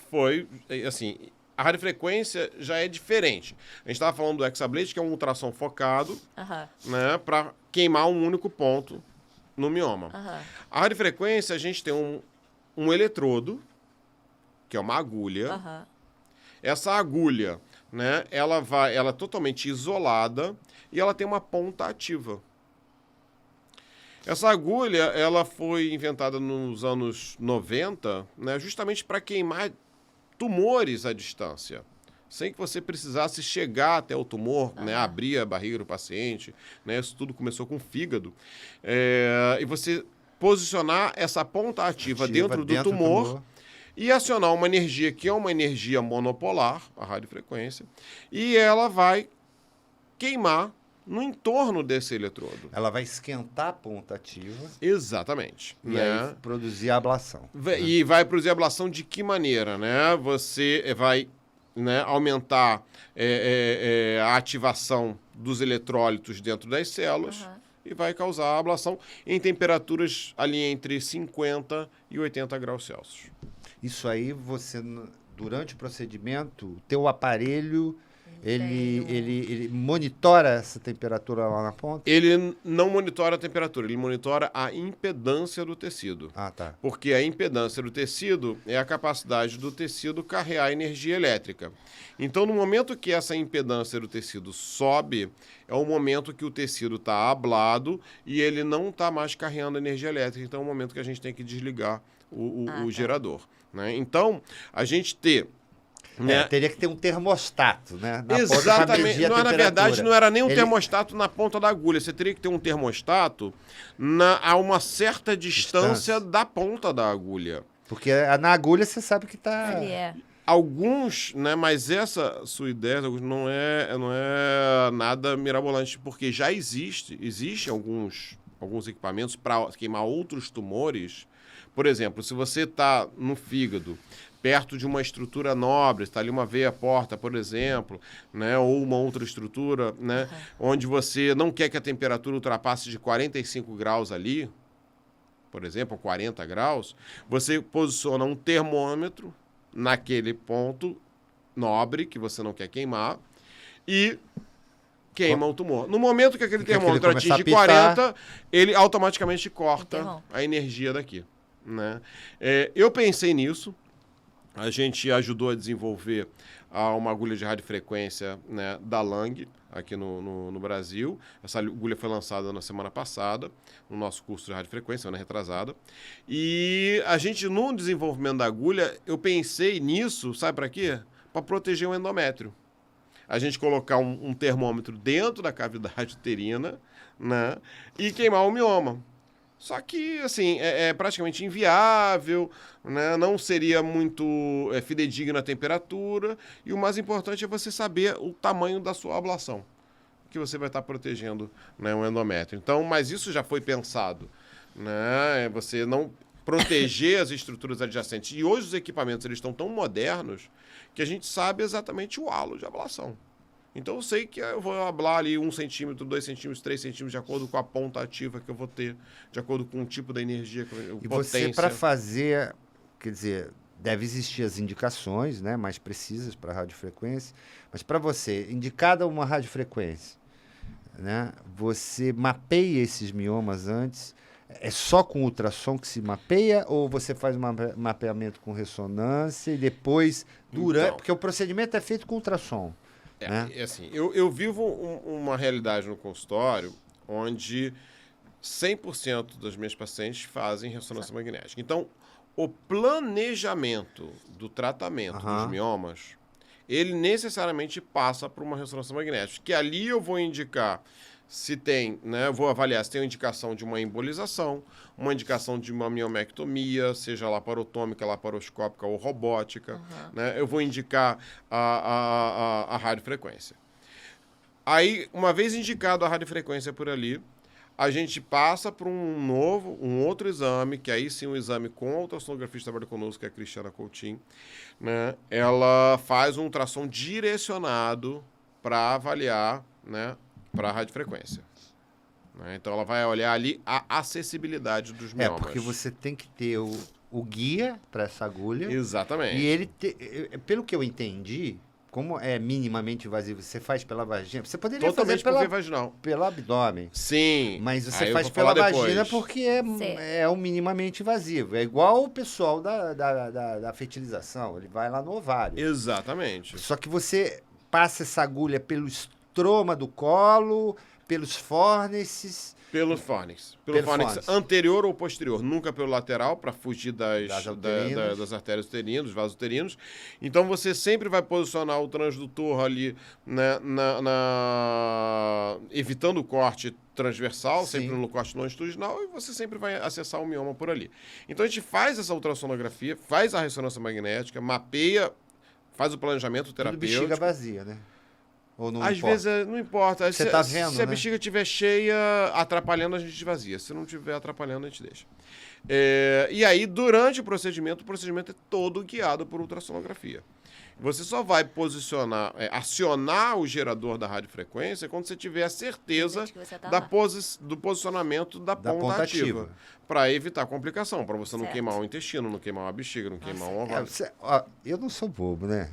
foi, assim, a radiofrequência já é diferente. A gente estava falando do Exablate, que é um ultrassom focado, Aham, né, para queimar um único ponto no mioma. aham. A radiofrequência, a gente tem um eletrodo, que é uma agulha. Aham. Essa agulha, né, ela é totalmente isolada e ela tem uma ponta ativa. Essa agulha, ela foi inventada nos anos 90, né, justamente para queimar tumores à distância, sem que você precisasse chegar até o tumor, né, abrir a barriga do paciente, né, isso tudo começou com o fígado, e você posicionar essa ponta ativa dentro do tumor e acionar uma energia que é uma energia monopolar, a radiofrequência, e ela vai queimar no entorno desse eletrodo. Ela vai esquentar a ponta ativa. Exatamente. E aí produzir a ablação. E vai produzir a ablação de que maneira, né? Você vai, né, aumentar a ativação dos eletrólitos dentro das células e vai causar a ablação em temperaturas ali entre 50 e 80 graus Celsius. Isso aí, você, durante o procedimento, o teu aparelho... Ele monitora essa temperatura lá na ponta? Ele não monitora a temperatura, ele monitora a impedância do tecido. Ah, tá. Porque a impedância do tecido é a capacidade do tecido carregar energia elétrica. Então, no momento que essa impedância do tecido sobe, é o momento que o tecido está ablado e ele não está mais carregando energia elétrica. Então, é o momento que a gente tem que desligar o gerador. Né? Então, a gente ter... teria que ter um termostato, né? Exatamente. Na verdade, não era nem um termostato na ponta da agulha. Você teria que ter um termostato a uma certa distância da ponta da agulha. Porque na agulha você sabe que está... Alguns, né? Mas essa sua ideia não é nada mirabolante, porque já existem alguns equipamentos para queimar outros tumores. Por exemplo, se você está no fígado, perto de uma estrutura nobre, está ali uma veia porta, por exemplo, né, ou uma outra estrutura, né, onde você não quer que a temperatura ultrapasse de 45 graus ali, por exemplo, 40 graus, você posiciona um termômetro naquele ponto nobre que você não quer queimar e queima o tumor. No momento que aquele termômetro atinge 40, ele automaticamente corta a energia daqui. Né? Eu pensei nisso. A gente ajudou a desenvolver uma agulha de radiofrequência, né, da Lang, aqui no Brasil. Essa agulha foi lançada na semana passada, no nosso curso de radiofrequência, semana retrasada. E a gente, no desenvolvimento da agulha, eu pensei nisso, sabe para quê? Para proteger o endométrio. A gente colocar um termômetro dentro da cavidade uterina, né, e queimar o mioma. Só que, assim, é praticamente inviável, né? Não seria muito fidedigna a temperatura. E o mais importante é você saber o tamanho da sua ablação, que você vai estar protegendo, né, o endométrio. Então, mas isso já foi pensado, né? Você não proteger as estruturas adjacentes. E hoje os equipamentos eles estão tão modernos que a gente sabe exatamente o halo de ablação. Então eu sei que eu vou ablar ali 1 centímetro, 2 centímetros, 3 centímetros, de acordo com a ponta ativa que eu vou ter, de acordo com o tipo da energia, e potência. Você, para fazer, quer dizer, deve existir as indicações, né, mais precisas para radiofrequência, mas para você, indicada uma radiofrequência, né, você mapeia esses miomas antes, é só com ultrassom que se mapeia ou você faz um mapeamento com ressonância e depois, durante, porque o procedimento é feito com ultrassom. Assim, eu vivo uma realidade no consultório onde 100% das minhas pacientes fazem ressonância magnética. Então, o planejamento do tratamento dos miomas, ele necessariamente passa por uma ressonância magnética, que ali eu vou indicar se tem, né, eu vou avaliar se tem uma indicação de uma embolização, uma indicação de uma miomectomia, seja laparotômica, laparoscópica ou robótica, né, eu vou indicar a radiofrequência. Aí, uma vez indicado a radiofrequência por ali, a gente passa para um outro exame, que aí sim um exame com a ultrassonografista trabalha conosco, que é a Cristiana Coutinho, né, ela faz um ultrassom direcionado para avaliar, né, para a radiofrequência. Né? Então, ela vai olhar ali a acessibilidade dos miomas. Porque você tem que ter o guia para essa agulha. Exatamente. E ele, pelo que eu entendi, como é minimamente invasivo, você faz pela vagina. Você poderia fazer pelo abdômen. Sim. Mas você faz pela vagina porque é o minimamente invasivo. É igual o pessoal da fertilização. Ele vai lá no ovário. Exatamente. Só que você passa essa agulha pelo troma do colo, pelos fornices. Pelo fornix. Pelo fornix fornix. anterior ou posterior, nunca pelo lateral, para fugir Das das artérias uterinas, dos vasos uterinos. Então, você sempre vai posicionar o transdutor ali, né, evitando o corte transversal, Sim. sempre no corte longitudinal, e você sempre vai acessar o mioma por ali. Então, a gente faz essa ultrassonografia, faz a ressonância magnética, mapeia, faz o planejamento Tudo terapêutico. bexiga vazia, né? Ou não Às importa? vezes não importa. Você tá vendo, se a né? bexiga estiver cheia, atrapalhando, a gente esvazia. Se não estiver atrapalhando, a gente deixa. E aí, durante o procedimento é todo guiado por ultrassonografia. Você só vai posicionar, acionar o gerador da radiofrequência quando você tiver a certeza Que você tá da lá. do posicionamento da ponta ativa. ativa. Para evitar complicação, para você não Certo. queimar o intestino, não queimar a bexiga, não queimar o É, ovário. eu não sou bobo, né?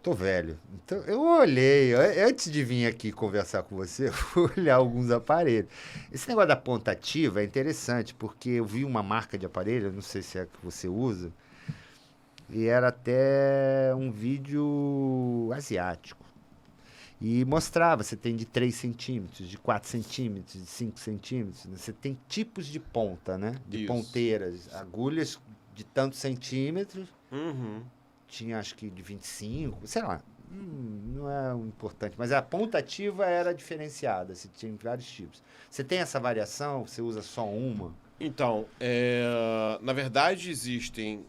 Tô velho. Então, eu olhei, antes de vir aqui conversar com você, eu fui olhar alguns aparelhos. Esse negócio da ponta ativa é interessante, porque eu vi uma marca de aparelho, eu não sei se é a que você usa, e era até um vídeo asiático. E mostrava, você tem de 3 centímetros, de 4 centímetros, de 5 centímetros. Né? Você tem tipos de ponta, né? De Isso. ponteiras, agulhas de tantos centímetros. Uhum. Tinha acho que de 25, sei lá, não é o importante, mas a ponta ativa era diferenciada, você tinha vários tipos. Você tem essa variação, você usa só uma? Então, na verdade existem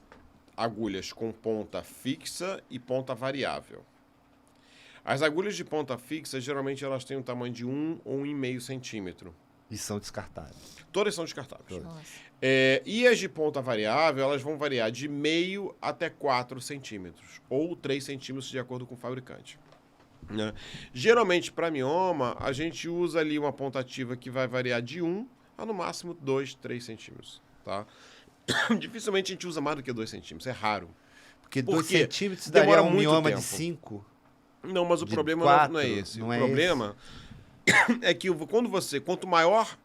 agulhas com ponta fixa e ponta variável. As agulhas de ponta fixa, geralmente elas têm um tamanho de 1 ou 1,5 centímetro. E são descartáveis. Todas são descartáveis. Nossa. E as de ponta variável, elas vão variar de meio até 4 centímetros, ou 3 centímetros de acordo com o fabricante. Né? Geralmente, para mioma, a gente usa ali uma ponta ativa que vai variar de 1 a no máximo 2, 3 centímetros. Tá? Dificilmente a gente usa mais do que 2 centímetros, é raro. Porque Por 2 quê? centímetros Demora daria um muito mioma tempo. de 5. Não, mas o De problema 4, não é esse. não O é problema é que quanto maior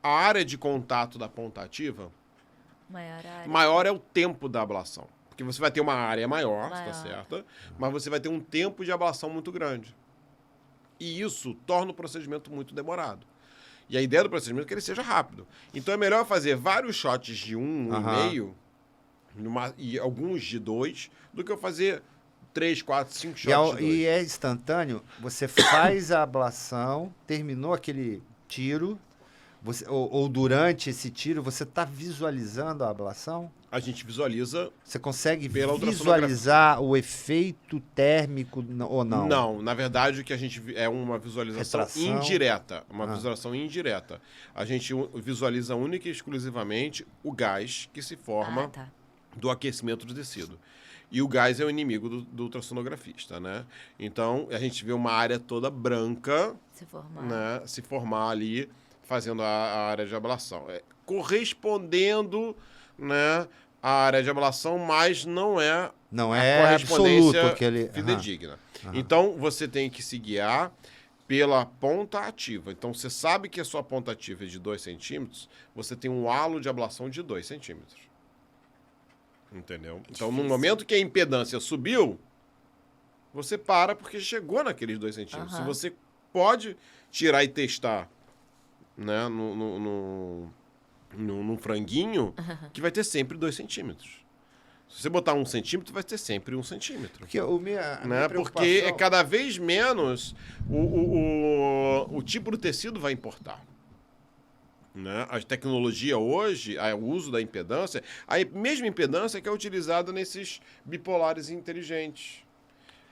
a área de contato da ponta ativa, Maior área. maior é o tempo da ablação. Porque você vai ter uma área maior, Maior. tá certo? Mas você vai ter um tempo de ablação muito grande. E isso torna o procedimento muito demorado. E a ideia do procedimento é que ele seja rápido. Então é melhor fazer vários shots de 1, 1,5 e alguns de 2, do que eu fazer 3, 4, 5 shots de 2. E é instantâneo, você faz a ablação, terminou aquele tiro, ou durante esse tiro, você está visualizando a ablação? A gente visualiza. Você consegue Pela visualizar o efeito térmico ou não? Não, na verdade o que a gente é uma visualização Retração. indireta, visualização indireta. A gente visualiza única e exclusivamente o gás que se forma tá. do aquecimento do tecido. E o gás é o inimigo do ultrassonografista, né? Então, a gente vê uma área toda branca, Se formar. né, se formar ali, fazendo a área de ablação. Correspondendo, né, à área de ablação, mas não é Não a é correspondência absoluto aquele. fidedigna. Então, você tem que se guiar pela ponta ativa. Então, você sabe que a sua ponta ativa é de 2 centímetros, você tem um halo de ablação de 2 centímetros. Entendeu? Então, no momento que a impedância subiu, você para porque chegou naqueles 2 centímetros. Se você pode tirar e testar, né, num franguinho, que vai ter sempre 2 centímetros. Se você botar 1 centímetro, vai ter sempre 1 centímetro. Porque a minha Né? Porque é cada vez menos o tipo do tecido vai importar. Né? A tecnologia hoje, o uso da impedância, a mesma impedância que é utilizada nesses bipolares inteligentes.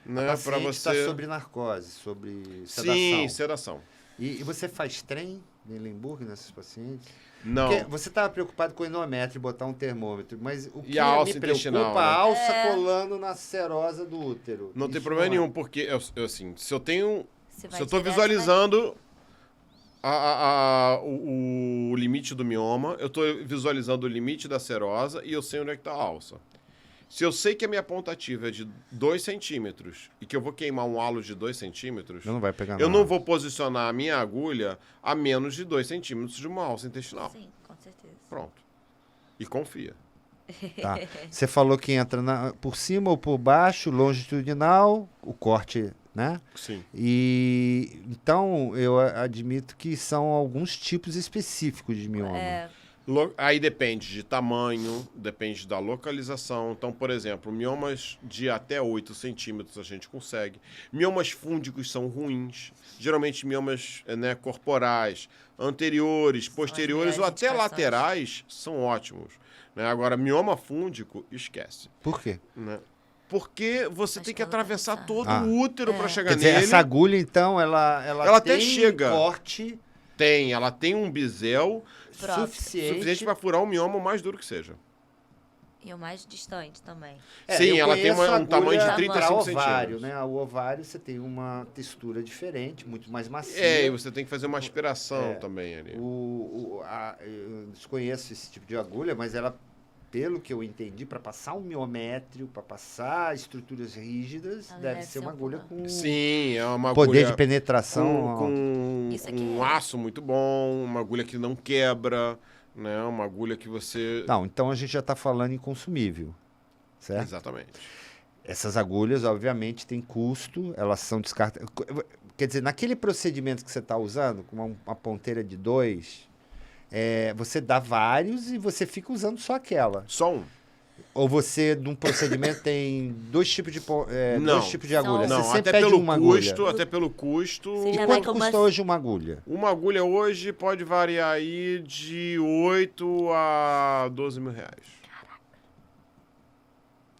Né? A paciente está você... sobre narcose, sobre sedação. Sim, sedação. E você faz trem em Lemburg nessas pacientes? Não. Porque você estava preocupado com o enometro e botar um termômetro, mas o que a alça me intestinal, preocupa, né? a alça colando na serosa do útero. Não tem Isso problema é. nenhum, porque assim, se eu tenho. Você Se eu estou direto visualizando o limite do mioma, eu estou visualizando o limite da serosa e eu sei onde é que está a alça. Se eu sei que a minha ponta ativa é de 2 centímetros e que eu vou queimar um halo de 2 centímetros, Não vai pegar eu nada. não vou posicionar a minha agulha a menos de 2 centímetros de uma alça intestinal. Sim, com certeza. Pronto. E confia. Tá. Você falou que entra por cima ou por baixo, longitudinal, o corte né? Sim. E então eu admito que são alguns tipos específicos de mioma. Aí depende de tamanho, depende da localização. Então, por exemplo, miomas de até 8 centímetros a gente consegue. Miomas fúngicos são ruins. Geralmente miomas corporais, anteriores, posteriores ou até laterais são ótimos. Né? Agora, mioma fúngico, esquece. Por quê? Né? Porque você tem que atravessar todo o útero para chegar Quer dizer, nele. essa agulha, então, ela até tem chega. Corte Ela tem um bisel suficiente para furar um mioma o mais duro que seja. E o mais distante também. Sim, ela tem um tamanho de 35 ovário, centímetros. né? O ovário você tem uma textura diferente, muito mais macia. E você tem que fazer uma aspiração também ali. Eu desconheço esse tipo de agulha, mas ela, pelo que eu entendi, para passar um miométrio, para passar estruturas rígidas, deve ser uma agulha com Sim, é uma poder agulha de penetração. Com um aço muito bom, uma agulha que não quebra, né? Uma agulha que você... Não, então a gente já está falando em consumível, certo? Exatamente. Essas agulhas, obviamente, têm custo, elas são descartadas. Quer dizer, naquele procedimento que você está usando, com uma ponteira de 2, você dá vários e você fica usando só aquela. Só um. Ou você, num procedimento, tem dois tipos de agulha? Não, você sempre até pede pelo uma custo, agulha. até pelo custo. E quanto custa hoje uma agulha? Uma agulha hoje pode variar aí de 8 a 12 mil reais. Caraca.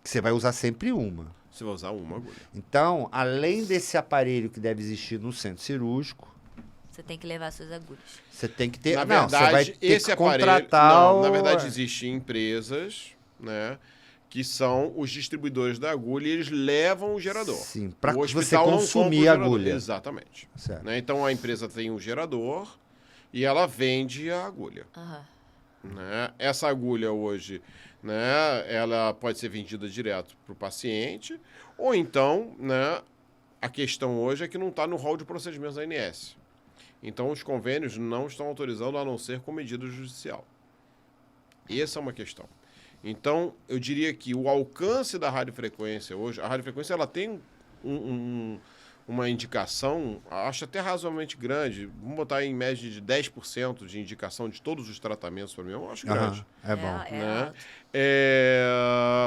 Você vai usar sempre uma. Você vai usar uma agulha. Então, além desse aparelho que deve existir no centro cirúrgico, você tem que levar suas agulhas. Você tem que ter... Na verdade, você vai ter esse que aparelho... contratar Não, na verdade, existem empresas, né, que são os distribuidores da agulha e eles levam o gerador. Sim, para O você hospital não consumir compra a o gerador. agulha. Exatamente. Certo. Né? Então, a empresa tem um gerador e ela vende a agulha. Né? Essa agulha hoje, né, ela pode ser vendida direto para o paciente ou então, né, a questão hoje é que não está no rol de procedimentos da ANS. Então, os convênios não estão autorizando a não ser com medida judicial. Essa é uma questão. Então, eu diria que o alcance da radiofrequência hoje... A radiofrequência ela tem uma indicação, acho até razoavelmente grande. Vamos botar em média de 10% de indicação de todos os tratamentos para mim. Eu acho grande. É bom. Né?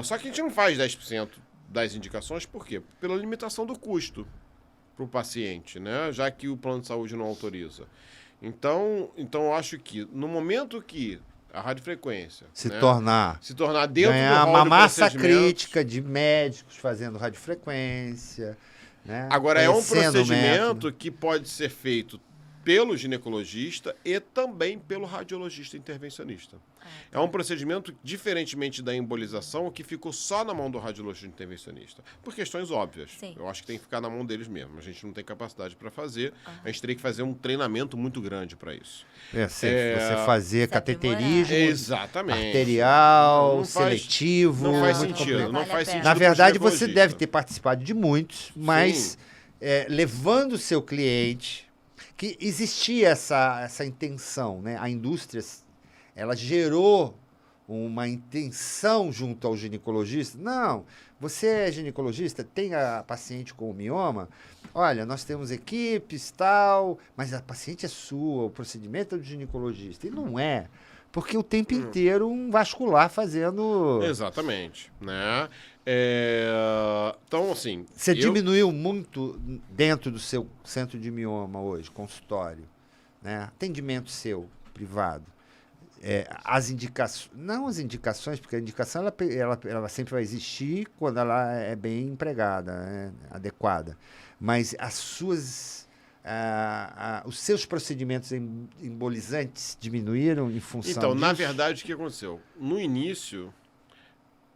Só que a gente não faz 10% das indicações, por quê? Pela limitação do custo para o paciente, né? Já que o plano de saúde não autoriza. Então eu acho que no momento que a radiofrequência se tornar dentro ganhar do rol uma de massa procedimentos, crítica de médicos fazendo radiofrequência, né? Agora é um Conhecendo o procedimento método. que pode ser feito pelo ginecologista e também pelo radiologista intervencionista. É um procedimento, diferentemente da embolização, que ficou só na mão do radiologista intervencionista. Por questões óbvias. Sim. Eu acho que tem que ficar na mão deles mesmo. A gente não tem capacidade para fazer. A gente teria que fazer um treinamento muito grande para isso. Você fazer cateterismo Exatamente. arterial, Não faz- seletivo. Não faz muito sentido. complicado. Não Vale a faz pena. sentido. Na pro verdade, você ginecologista. deve ter participado de muitos, mas Sim. levando o seu cliente, que existia essa intenção, né? A indústria, ela gerou uma intenção junto ao ginecologista. Não, você é ginecologista, tem a paciente com mioma, olha, nós temos equipes, tal, mas a paciente é sua, o procedimento é do ginecologista. E não é, porque o tempo inteiro um vascular fazendo... Exatamente. Né? Então, assim... Você diminuiu muito dentro do seu centro de mioma hoje, consultório, né? Atendimento seu, privado. As indicações, não as indicações, porque a indicação ela sempre vai existir quando ela é bem empregada, né? Adequada. Mas as suas, os seus procedimentos embolizantes diminuíram em função Então, disso? na verdade, o que aconteceu? No início,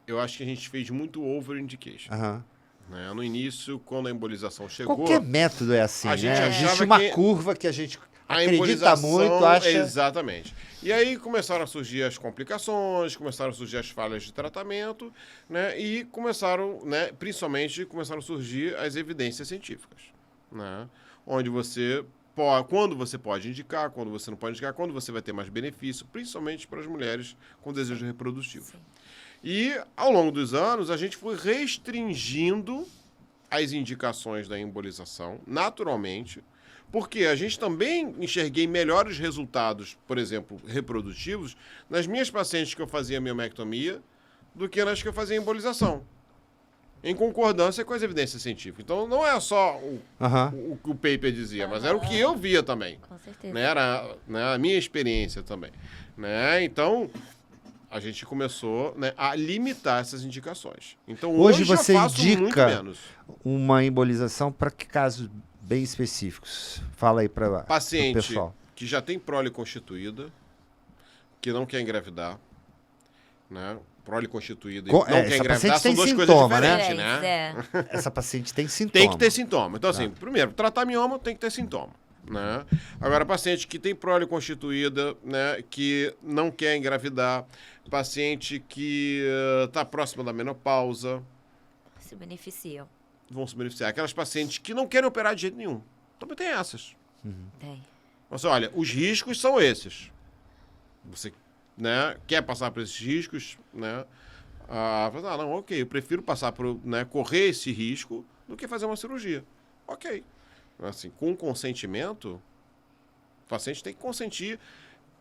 eu acho que a gente fez muito over-indication. Aham. Né? No início, quando a embolização chegou... Qualquer método é assim, A gente né? achava Existe uma que curva que a gente a acredita embolização... muito, acha... Exatamente. E aí começaram a surgir as complicações, começaram a surgir as falhas de tratamento, né? E começaram, né? Principalmente, começaram a surgir as evidências científicas, né? Onde você... Quando você pode indicar, quando você não pode indicar, quando você vai ter mais benefício, principalmente para as mulheres com desejo reprodutivo. Sim. E, ao longo dos anos, a gente foi restringindo as indicações da embolização, naturalmente, porque a gente também enxerguei melhores resultados, por exemplo, reprodutivos, nas minhas pacientes que eu fazia miomectomia do que nas que eu fazia embolização. Em concordância com as evidências científicas. Então, não é só o que o paper dizia, mas era o que eu via também. Com certeza. Né? Era, né, a minha experiência também. Né? Então, a gente começou, né, a limitar essas indicações. Então, Hoje eu você faço muito indica menos. uma embolização para que casos bem específicos? Fala aí para o Paciente pessoal. que já tem prole constituída, que não quer engravidar, né? Prole constituída e não quer essa engravidar paciente são tem duas sintoma, coisas né? diferentes, né? É. Essa paciente tem sintoma. Tem que ter sintoma. Então, assim, primeiro, tratar mioma tem que ter sintoma. Né? Agora, paciente que tem prole constituída, né, que não quer engravidar, paciente que está próximo da menopausa, Se beneficiam. vão se beneficiar. Aquelas pacientes que não querem operar de jeito nenhum. Também tem essas. Tem. Mas olha, os riscos são esses. Você, né, quer passar por esses riscos, né? Não, ok, eu prefiro passar por, né, correr esse risco do que fazer uma cirurgia. Ok. Assim, com consentimento, o paciente tem que consentir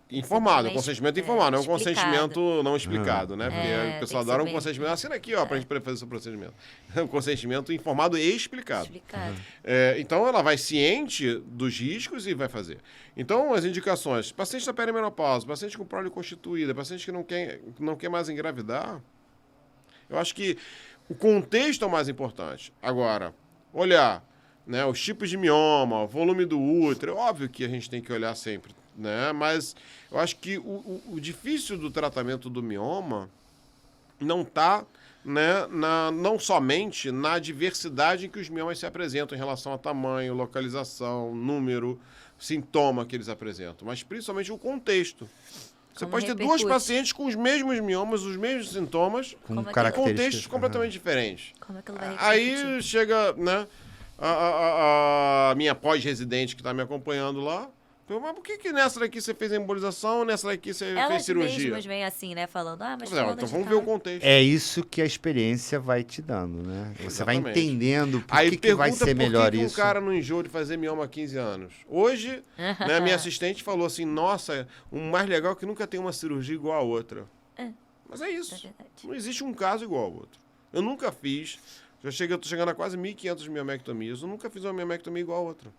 informado. É um consentimento informado, não é um consentimento não explicado, né? Porque o pessoal adora um consentimento. Assina aqui, ó, pra gente fazer o seu procedimento. É um consentimento informado e explicado. Então, ela vai ciente dos riscos e vai fazer. Então, as indicações: paciente da perimenopausa, paciente com prole constituída, paciente que não quer mais engravidar. Eu acho que o contexto é o mais importante. Agora, olhar, né, os tipos de mioma, o volume do útero, é óbvio que a gente tem que olhar sempre, né? Mas eu acho que o difícil do tratamento do mioma não está, né, não somente na diversidade em que os miomas se apresentam em relação a tamanho, localização, número, sintoma que eles apresentam, mas principalmente o contexto. Você pode ter duas pacientes com os mesmos miomas, os mesmos sintomas, com contextos completamente diferentes. Como é que ela vai Aí chega, né, a minha pós-residente que está me acompanhando lá. Mas por que nessa daqui você fez a embolização, nessa daqui você fez cirurgia? Elas mesmas vêm assim, né, falando, mas então vamos ver o contexto. É isso que a experiência vai te dando, né? Você vai entendendo por aí que vai ser melhor isso. Aí pergunta por que o cara não enjoou de fazer mioma há 15 anos. Hoje, né, minha assistente falou assim, nossa, o mais legal é que nunca tem uma cirurgia igual a outra. Mas é isso. Não existe um caso igual ao outro. Eu nunca fiz, eu tô chegando a quase 1.500 miomectomias, eu nunca fiz uma miomectomia igual a outra.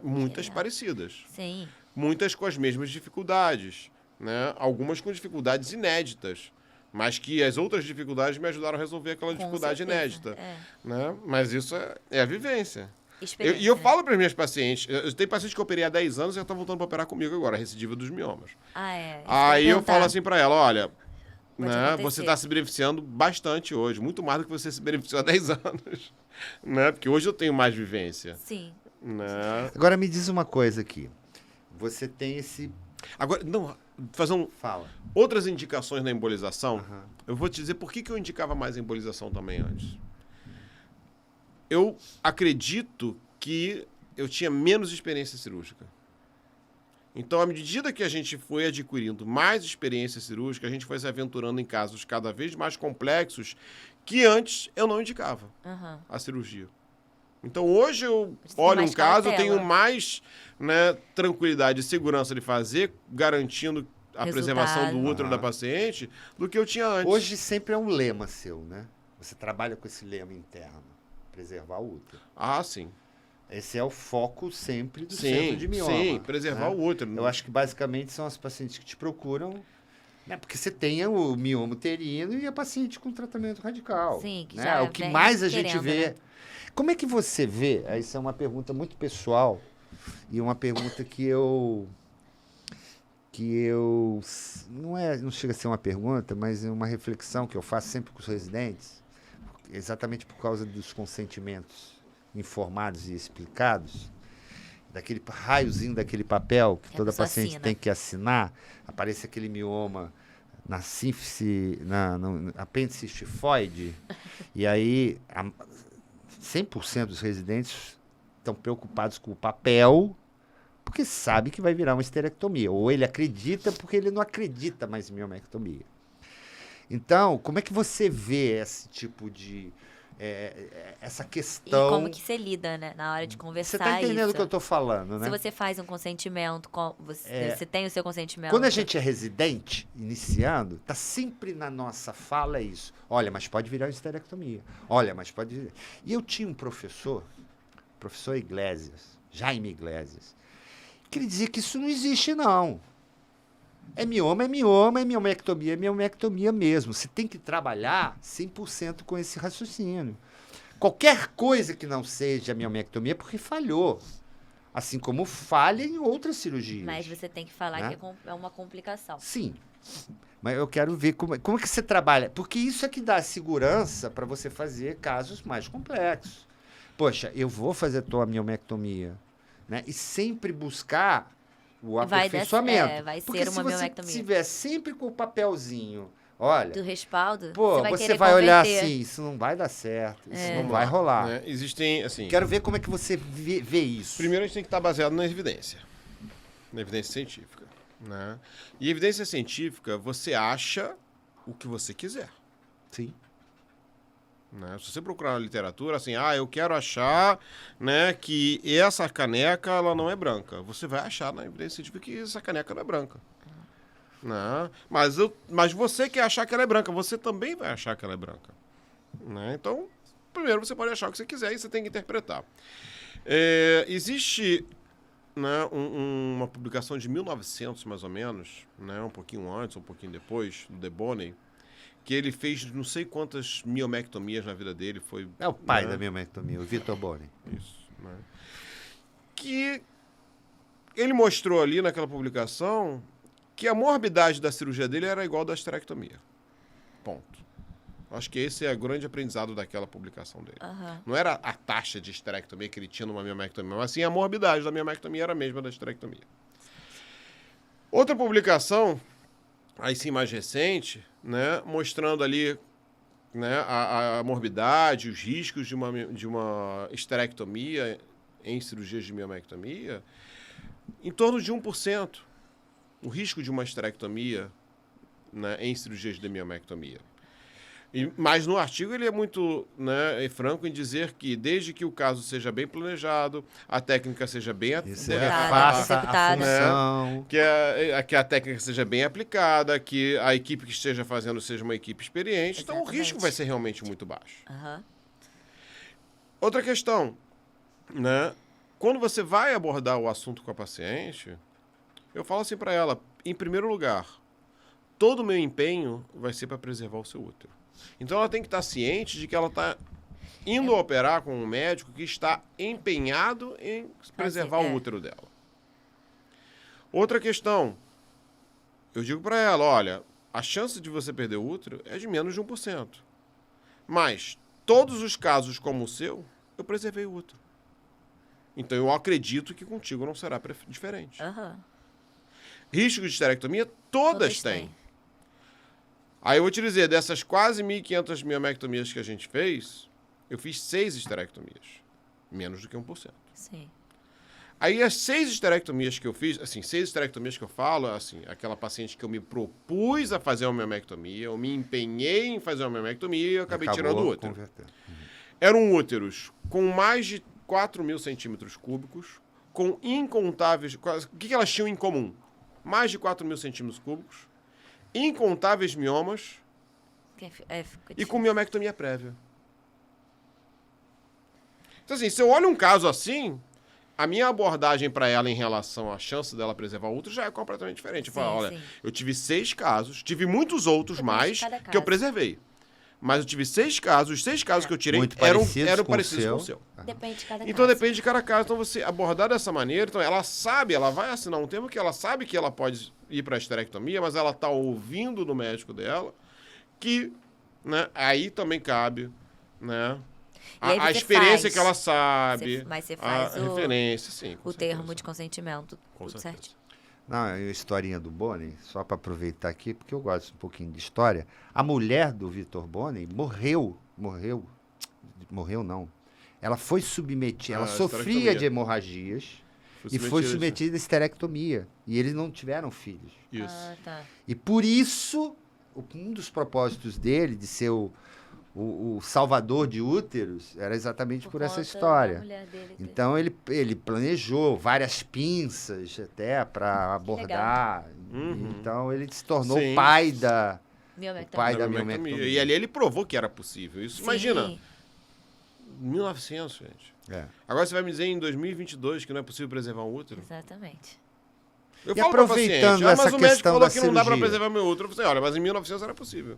Muitas parecidas. Sim. Muitas com as mesmas dificuldades, né? Algumas com dificuldades inéditas, mas que as outras dificuldades me ajudaram a resolver aquela dificuldade inédita. Né? Mas isso é a vivência. E eu falo para as minhas pacientes, eu tenho paciente que eu operei há 10 anos e já está voltando para operar comigo agora, a recidiva dos miomas. Aí eu falo assim para ela, olha, né, você está se beneficiando bastante hoje, muito mais do que você se beneficiou há 10 anos. Né? Porque hoje eu tenho mais vivência. Sim. Né? Agora me diz uma coisa aqui. Você tem esse... Agora, não, Fala. Outras indicações na embolização, eu vou te dizer por que eu indicava mais a embolização também antes. Eu acredito que eu tinha menos experiência cirúrgica. Então, à medida que a gente foi adquirindo mais experiência cirúrgica, a gente foi se aventurando em casos cada vez mais complexos que antes eu não indicava a cirurgia. Então, hoje eu olho um caso, eu tenho mais, né, tranquilidade e segurança de fazer, garantindo a preservação do útero da paciente, do que eu tinha antes. Hoje sempre é um lema seu, né? Você trabalha com esse lema interno, preservar o útero. Sim. Esse é o foco sempre do centro de mioma. Sim, preservar o útero. Eu acho que basicamente são as pacientes que te procuram, né? Porque você tem o mioma uterino e a paciente com tratamento radical. Sim, que né? já O que mais a gente querendo, vê... né? Como é que você vê? Essa é uma pergunta muito pessoal e uma pergunta que eu não chega a ser uma pergunta, mas é uma reflexão que eu faço sempre com os residentes, exatamente por causa dos consentimentos informados e explicados, daquele raiozinho daquele papel que toda paciente tem que assinar, aparece aquele mioma na sínfise, no apêndice estifoide, e aí 100% dos residentes estão preocupados com o papel, porque sabe que vai virar uma esterectomia. Ou ele acredita porque ele não acredita mais em miomectomia. Então, como é que você vê esse tipo de essa E questão... como que você lida, né? Na hora de conversar Você tá entendendo isso. o que eu tô falando, né? Se você faz um consentimento, você tem o seu consentimento. Quando a gente é residente, iniciando, tá sempre na nossa fala isso. Olha, mas pode virar uma esterectomia. Olha, mas pode virar... E eu tinha um professor Iglesias, Jaime Iglesias, que ele dizia que isso não existe, não. É mioma, é miomectomia mesmo. Você tem que trabalhar 100% com esse raciocínio. Qualquer coisa que não seja miomectomia é porque falhou. Assim como falha em outras cirurgias. Mas você tem que falar né? que é uma complicação. Sim. Mas eu quero ver como é que você trabalha. Porque isso é que dá segurança para você fazer casos mais complexos. Poxa, eu vou fazer tua miomectomia. Né? E sempre buscar o aperfeiçoamento. Vai porque ser uma miomectomia. Se você estiver sempre com o papelzinho, olha... Do respaldo, pô, você vai olhar converter. assim, isso não vai dar certo, isso não vai rolar. Né? Existem, assim... Quero ver como é que você vê isso. Primeiro a gente tem que estar baseado na evidência científica. Né? E evidência científica, você acha o que você quiser. Sim. Né? Se você procurar na literatura, assim, eu quero achar, né, que essa caneca ela não é branca. Você vai achar na evidência científica que essa caneca não é branca. Né? Mas você quer achar que ela é branca, você também vai achar que ela é branca. Né? Então, primeiro você pode achar o que você quiser e você tem que interpretar. Existe, né, uma publicação de 1900, mais ou menos, né, um pouquinho antes, um pouquinho depois, do De Boney, que ele fez não sei quantas miomectomias na vida dele. É o pai da miomectomia, o Vitor Boney. Isso. Né? Que ele mostrou ali naquela publicação que a morbidade da cirurgia dele era igual à da esterectomia. Ponto. Acho que esse é o grande aprendizado daquela publicação dele. Uhum. Não era a taxa de esterectomia que ele tinha numa miomectomia, mas sim a morbidade da miomectomia era a mesma da esterectomia. Outra publicação, aí sim mais recente, né, mostrando ali, né, a morbidade, os riscos de uma esterectomia em cirurgias de miomectomia, em torno de 1%. O risco de uma esterectomia, né, em cirurgias de miomectomia. Mas no artigo ele é muito, né, franco em dizer que desde que o caso seja bem planejado, a técnica seja bem faça a função, que a técnica seja bem aplicada, que a equipe que esteja fazendo seja uma equipe experiente, então o risco vai ser realmente muito baixo. Uhum. Outra questão, né? Quando você vai abordar o assunto com a paciente, eu falo assim para ela, em primeiro lugar, todo o meu empenho vai ser para preservar o seu útero. Então ela tem que estar ciente de que ela está indo operar com um médico que está empenhado em preservar o útero dela. Outra questão, eu digo para ela, olha, a chance de você perder o útero é de menos de 1%. Mas todos os casos como o seu, eu preservei o útero. Então eu acredito que contigo não será diferente. Uhum. Risco de esterectomia, todas têm. Aí eu vou te dizer, dessas quase 1.500 miomectomias que a gente fez, eu fiz 6 esterectomias. Menos do que 1%. Sim. Aí as 6 esterectomias que eu fiz, assim, 6 esterectomias que eu falo, assim, aquela paciente que eu me propus a fazer uma miomectomia, eu me empenhei em fazer uma miomectomia e eu acabei tirando o útero. Eram úteros com mais de 4.000 centímetros cúbicos, com incontáveis... O que elas tinham em comum? Mais de 4.000 centímetros cúbicos, incontáveis miomas e com miomectomia prévia. Então, assim, se eu olho um caso assim, a minha abordagem para ela em relação à chance dela preservar o útero já é completamente diferente. Eu falo, olha, eu tive 6 casos, tive muitos outros mais que eu preservei. Mas eu tive 6 casos, os 6 casos que eu tirei eram parecidos com o seu. Depende de cada caso. Então depende de cada caso. Então você abordar dessa maneira, então ela sabe, ela vai assinar um termo que ela sabe que ela pode ir para a esterectomia, mas ela está ouvindo do médico dela que, né, aí também cabe, né, a experiência que ela sabe, mas você faz a referência, sim. O termo de consentimento, tudo certinho. Não, a historinha do Boney, só para aproveitar aqui, porque eu gosto um pouquinho de história. A mulher do Vitor Boney morreu não. Ela foi submetida, ela sofria de hemorragias e foi submetida a esterectomia. E eles não tiveram filhos. Isso. Tá. E por isso, um dos propósitos dele, de ser o o salvador de úteros era exatamente por essa conta história. da mulher dele ter- Então ele planejou várias pinças até para abordar. Uhum. Então ele se tornou Sim. pai da Miomectomia. pai da miomectomia. miomectomia. E ali ele provou que era possível. Isso, Sim. imagina, 1900, gente. É. Agora você vai me dizer em 2022 que não é possível preservar um útero? Exatamente. Eu E falo pra aproveitando paciente, essa mas o médico questão falou da que não dá pra cirurgia. preservar meu útero. Eu falei, olha, mas em 1900 era possível.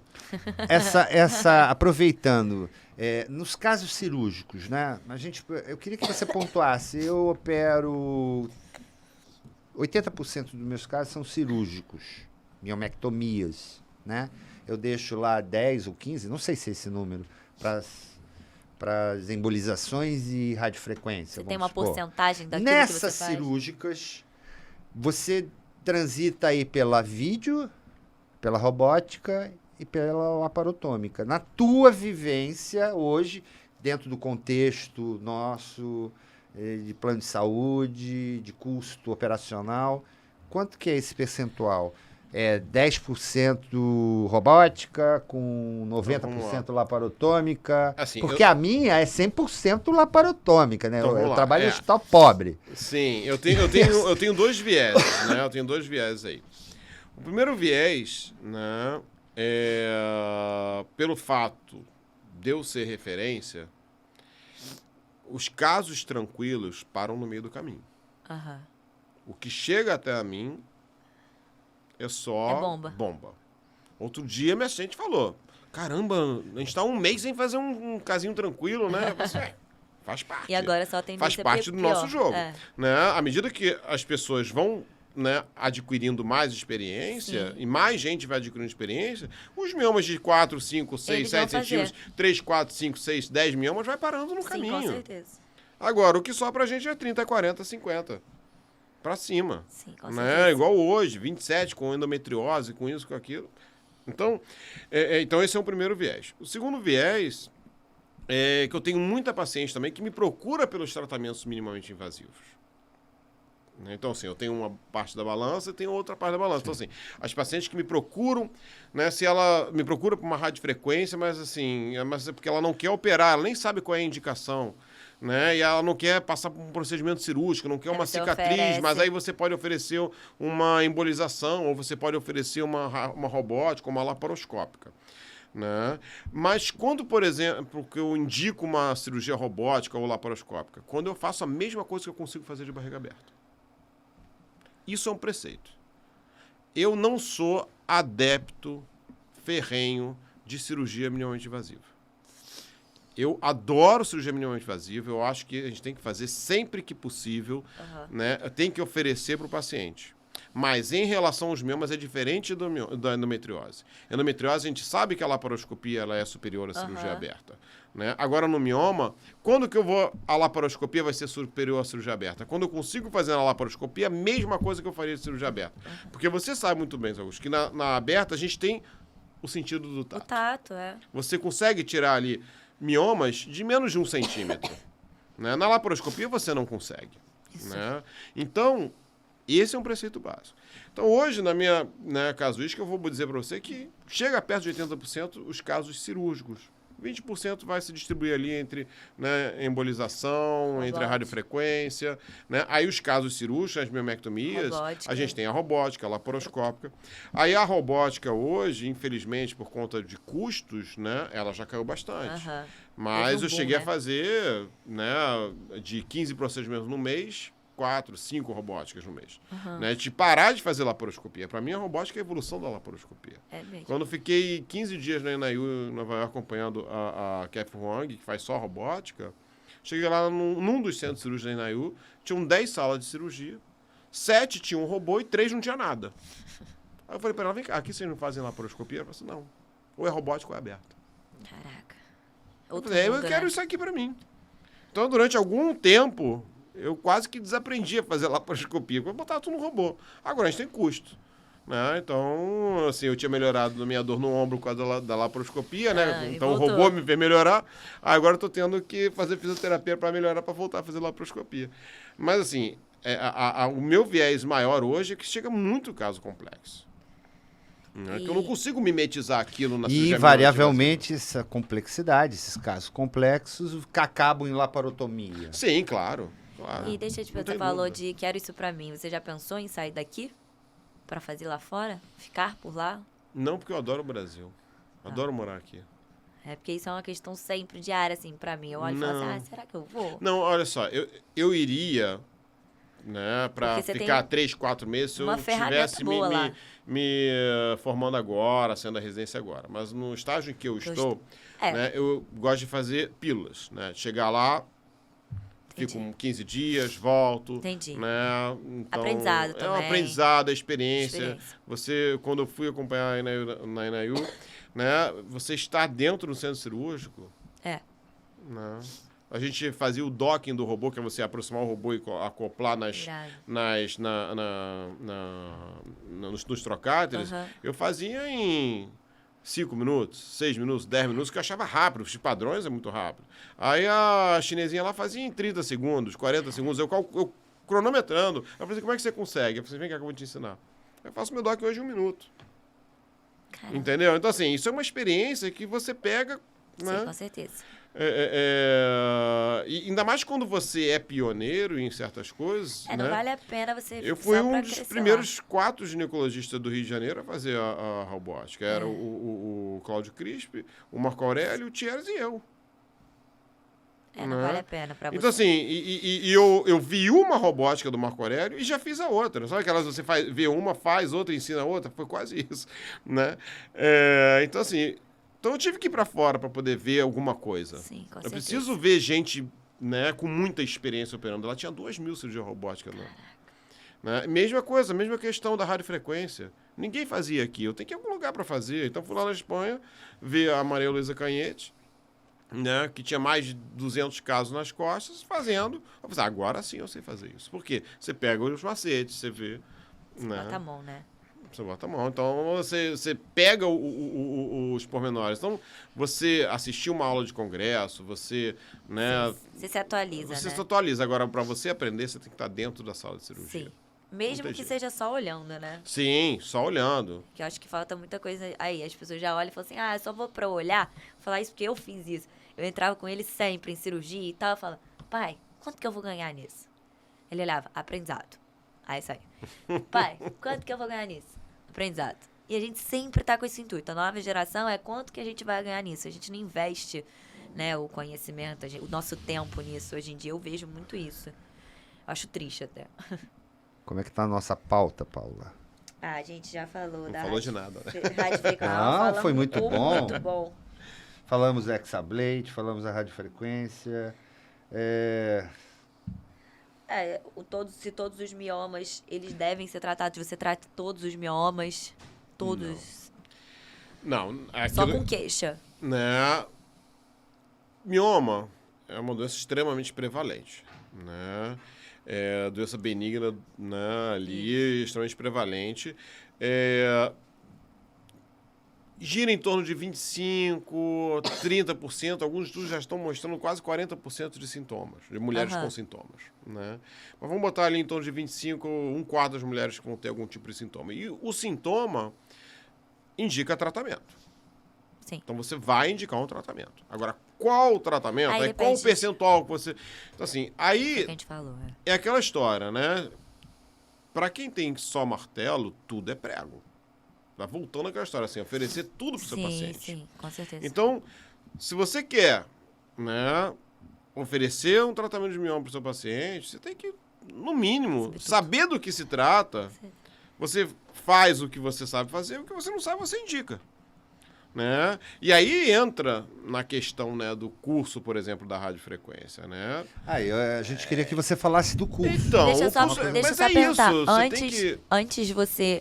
Aproveitando, nos casos cirúrgicos, né? Eu queria que você pontuasse. Eu opero 80% dos meus casos são cirúrgicos, miomectomias, né? Eu deixo lá 10 ou 15, não sei se é esse número, para as embolizações e radiofrequência. Você tem vamos uma supor. porcentagem daquilo Nessas que você faz? cirúrgicas, você transita aí pela vídeo, pela robótica e pela laparotômica. Na tua vivência hoje, dentro do contexto nosso, de plano de saúde, de custo operacional, quanto que é esse percentual? É 10% robótica, com 90% laparotômica? Assim, porque a minha é 100% laparotômica, né? Então, eu vamos lá. trabalho no hospital pobre. Sim, eu tenho dois vieses, né? Eu tenho dois vieses aí. O primeiro viés, né, é pelo fato de eu ser referência, os casos tranquilos param no meio do caminho. Aham. O que chega até a mim é só É bomba. Outro dia minha assistente falou, caramba, a gente tá um mês sem fazer um casinho tranquilo, né? Eu falei, faz parte. E agora só tem Faz parte do nosso jogo. É. Né? À medida que as pessoas vão, né, adquirindo mais experiência, Sim. e mais gente vai adquirindo experiência, os miomas de 4, 5, 6, Eles vão 7 centímetros, 3, 4, 5, 6, 10 miomas vai parando no Sim, caminho. com certeza. Agora, o que sobra pra gente é 30, 40, 50. Pra cima. Sim, com Né? certeza. Igual hoje, 27 com endometriose, com isso, com aquilo. Então, então esse é o primeiro viés. O segundo viés é que eu tenho muita paciente também que me procura pelos tratamentos minimamente invasivos. Então, assim, eu tenho uma parte da balança e tenho outra parte da balança. Então, assim, as pacientes que me procuram, né, se ela me procura por uma radiofrequência, mas assim, mas é porque ela não quer operar, ela nem sabe qual é a indicação, né, e ela não quer passar por um procedimento cirúrgico, não quer uma Você cicatriz, oferece. mas aí você pode oferecer uma embolização, ou você pode oferecer uma robótica, uma laparoscópica. Né? Mas quando, por exemplo, que eu indico uma cirurgia robótica ou laparoscópica, quando eu faço a mesma coisa que eu consigo fazer de barriga aberta. Isso é um preceito. Eu não sou adepto ferrenho de cirurgia minimamente invasiva. Eu adoro cirurgia minimamente invasiva, eu acho que a gente tem que fazer sempre que possível, né? Tem que oferecer para o paciente. Mas em relação aos miomas é diferente da endometriose. Endometriose, a gente sabe que a laparoscopia ela é superior à cirurgia aberta. Né? Agora, no mioma, quando que a laparoscopia vai ser superior à cirurgia aberta? Quando eu consigo fazer na laparoscopia a mesma coisa que eu faria de cirurgia aberta. Porque você sabe muito bem, Augusto, que na aberta a gente tem o sentido do tato. O tato, é. Você consegue tirar ali miomas de menos de 1 centímetro. Né? Na laparoscopia você não consegue. Né? Então, esse é um preceito básico. Então, hoje, na minha casuística, eu vou dizer para você que chega perto de 80% os casos cirúrgicos. 20% vai se distribuir ali entre, né, embolização, entre a radiofrequência. Né? Aí os casos cirúrgicos, as miomectomias, a gente tem a robótica, a laparoscópica. Aí a robótica hoje, infelizmente, por conta de custos, né, ela já caiu bastante. Mas eu cheguei a fazer, né, de 15 procedimentos no mês, 4, 5 robóticas no mês. Né? De parar de fazer laparoscopia. Para mim, a robótica é a evolução da laparoscopia. É mesmo. Quando eu fiquei 15 dias na NIU, em Nova York, acompanhando a Kathy Huang, que faz só robótica, cheguei lá num dos centros cirúrgicos da NIU, tinham 10 salas de cirurgia, 7 tinham robô e 3 não tinha nada. Aí eu falei para ela, vem cá, aqui vocês não fazem laparoscopia? Ela falou assim, não. Ou é robótica ou é aberta. Caraca. Eu falei, eu quero isso aqui para mim. Então, durante algum tempo, eu quase que desaprendi a fazer laparoscopia, porque eu botava tudo no robô. Agora a gente tem custo. Né? Então, assim, eu tinha melhorado a minha dor no ombro por causa da laparoscopia, né? Então o robô me fez melhorar. Agora eu tô tendo que fazer fisioterapia para melhorar, para voltar a fazer laparoscopia. Mas, assim, o meu viés maior hoje é que chega muito caso complexo. Que eu não consigo mimetizar aquilo na E, cirurgia invariavelmente, essa complexidade, esses casos complexos, acabam em laparotomia. Sim, claro. E deixa eu te Não perguntar, tem falou dúvida. de quero isso pra mim. Você já pensou em sair daqui pra fazer lá fora? Ficar por lá? Não, porque eu adoro o Brasil. Adoro morar aqui. É porque isso é uma questão sempre diária, assim, pra mim. Eu olho e falo assim, Não. será que eu vou? Não, olha só, eu iria, né, pra Porque você ficar tem 3, 4 meses se eu uma ferramenta estivesse boa lá. me formando agora, sendo a residência agora. Mas no estágio em que eu estou, É. né, eu gosto de fazer pílulas, né? Chegar lá, Entendi. fico 15 dias, volto. Entendi. Né? Então, Aprendizado É um também. aprendizado, é experiência. Experiência. Quando eu fui acompanhar na Inayu, né, você está dentro do centro cirúrgico. É. Né? A gente fazia o docking do robô, que é você aproximar o robô e acoplar Irado. nos trocáteres. Aham. Eu fazia em 5 minutos, 6 minutos, 10 minutos, que eu achava rápido. Os padrões é muito rápido. Aí a chinesinha lá fazia em 30 segundos, 40 segundos. Eu cronometrando. Eu falei assim, como é que você consegue? Eu falei assim, vem cá que eu vou te ensinar. Eu faço meu docking hoje em 1 minuto. Caramba. Entendeu? Então, assim, isso é uma experiência que você pega, né? Sim, com certeza. E ainda mais quando você é pioneiro em certas coisas, Não né? vale a pena você Eu fui só um pra dos crescer primeiros 4 ginecologistas do Rio de Janeiro a fazer a robótica. Era o Cláudio Crispi, o Marco Aurélio, o Thieres e eu. lá. Não né? vale a pena pra você. Então, assim, eu vi uma robótica do Marco Aurélio e já fiz a outra. Sabe aquelas você vê uma, faz outra, ensina a outra? Foi quase isso, né? Então, assim, eu tive que ir para fora para poder ver alguma coisa. Sim, com Eu certeza. preciso ver gente, né, com muita experiência operando. Ela tinha 2.000 cirurgias robóticas. Né? Mesma coisa, mesma questão da radiofrequência. Ninguém fazia aqui. Eu tenho que ir em algum lugar para fazer. Então, fui lá na Espanha, ver a Maria Luísa Canhete, né, que tinha mais de 200 casos nas costas, fazendo. Eu falei, agora sim eu sei fazer isso. Por quê? Você pega os macetes, você vê. Né? Bota a mão, né? Você bota a mão. Então, você pega os pormenores. Então, você assistiu uma aula de congresso, você, né... Você se atualiza, Você né? se atualiza. Agora, para você aprender, você tem que estar dentro da sala de cirurgia. Sim. Mesmo tem que jeito. seja só olhando, né? Sim, só olhando. Que eu acho que falta muita coisa aí. As pessoas já olham e falam assim, eu só vou pra olhar. Vou falar isso porque eu fiz isso. Eu entrava com ele sempre em cirurgia e tal. Eu falava, pai, quanto que eu vou ganhar nisso? Ele olhava, aprendizado. Aí sai. Pai, quanto que eu vou ganhar nisso? Aprendizado. E a gente sempre tá com esse intuito. A nova geração é quanto que a gente vai ganhar nisso. A gente não investe, né, o conhecimento, o nosso tempo nisso. Hoje em dia eu vejo muito isso. Eu acho triste até. Como é que tá a nossa pauta, Paula? A gente já falou Não da falou de nada, né? Rádio Frequência. Não, Falamos foi muito tudo, bom. Muito bom. Falamos da Exablade, falamos da radiofrequência. Se todos os miomas, eles devem ser tratados. Você trata todos os miomas, todos. Não, Só aquilo, com queixa. né? Mioma é uma doença extremamente prevalente, né? É doença benigna, né? Ali, extremamente prevalente. Gira em torno de 25%, 30%. Alguns estudos já estão mostrando quase 40% de sintomas, de mulheres com sintomas. Né? Mas vamos botar ali em torno de 25%, 1/4 das mulheres que vão ter algum tipo de sintoma. E o sintoma indica tratamento. Sim. Então você vai indicar um tratamento. Agora, qual o tratamento? Aí Qual o depende. percentual que você... Então, assim, Foi o aí que a gente falou. é aquela história, né? Para quem tem só martelo, tudo é prego. Tá voltando àquela história, assim, oferecer tudo pro seu paciente. Sim, com certeza. Então, se você quer, né, oferecer um tratamento de mioma pro seu paciente, você tem que, no mínimo, saber do que se trata. Sim. Você faz o que você sabe fazer, o que você não sabe, você indica. Né? E aí entra na questão, né, do curso, por exemplo, da radiofrequência, né? A gente queria que você falasse do curso. Então, Deixa eu o só, curso, deixa eu mas só é perguntar. isso. Você tem que... Antes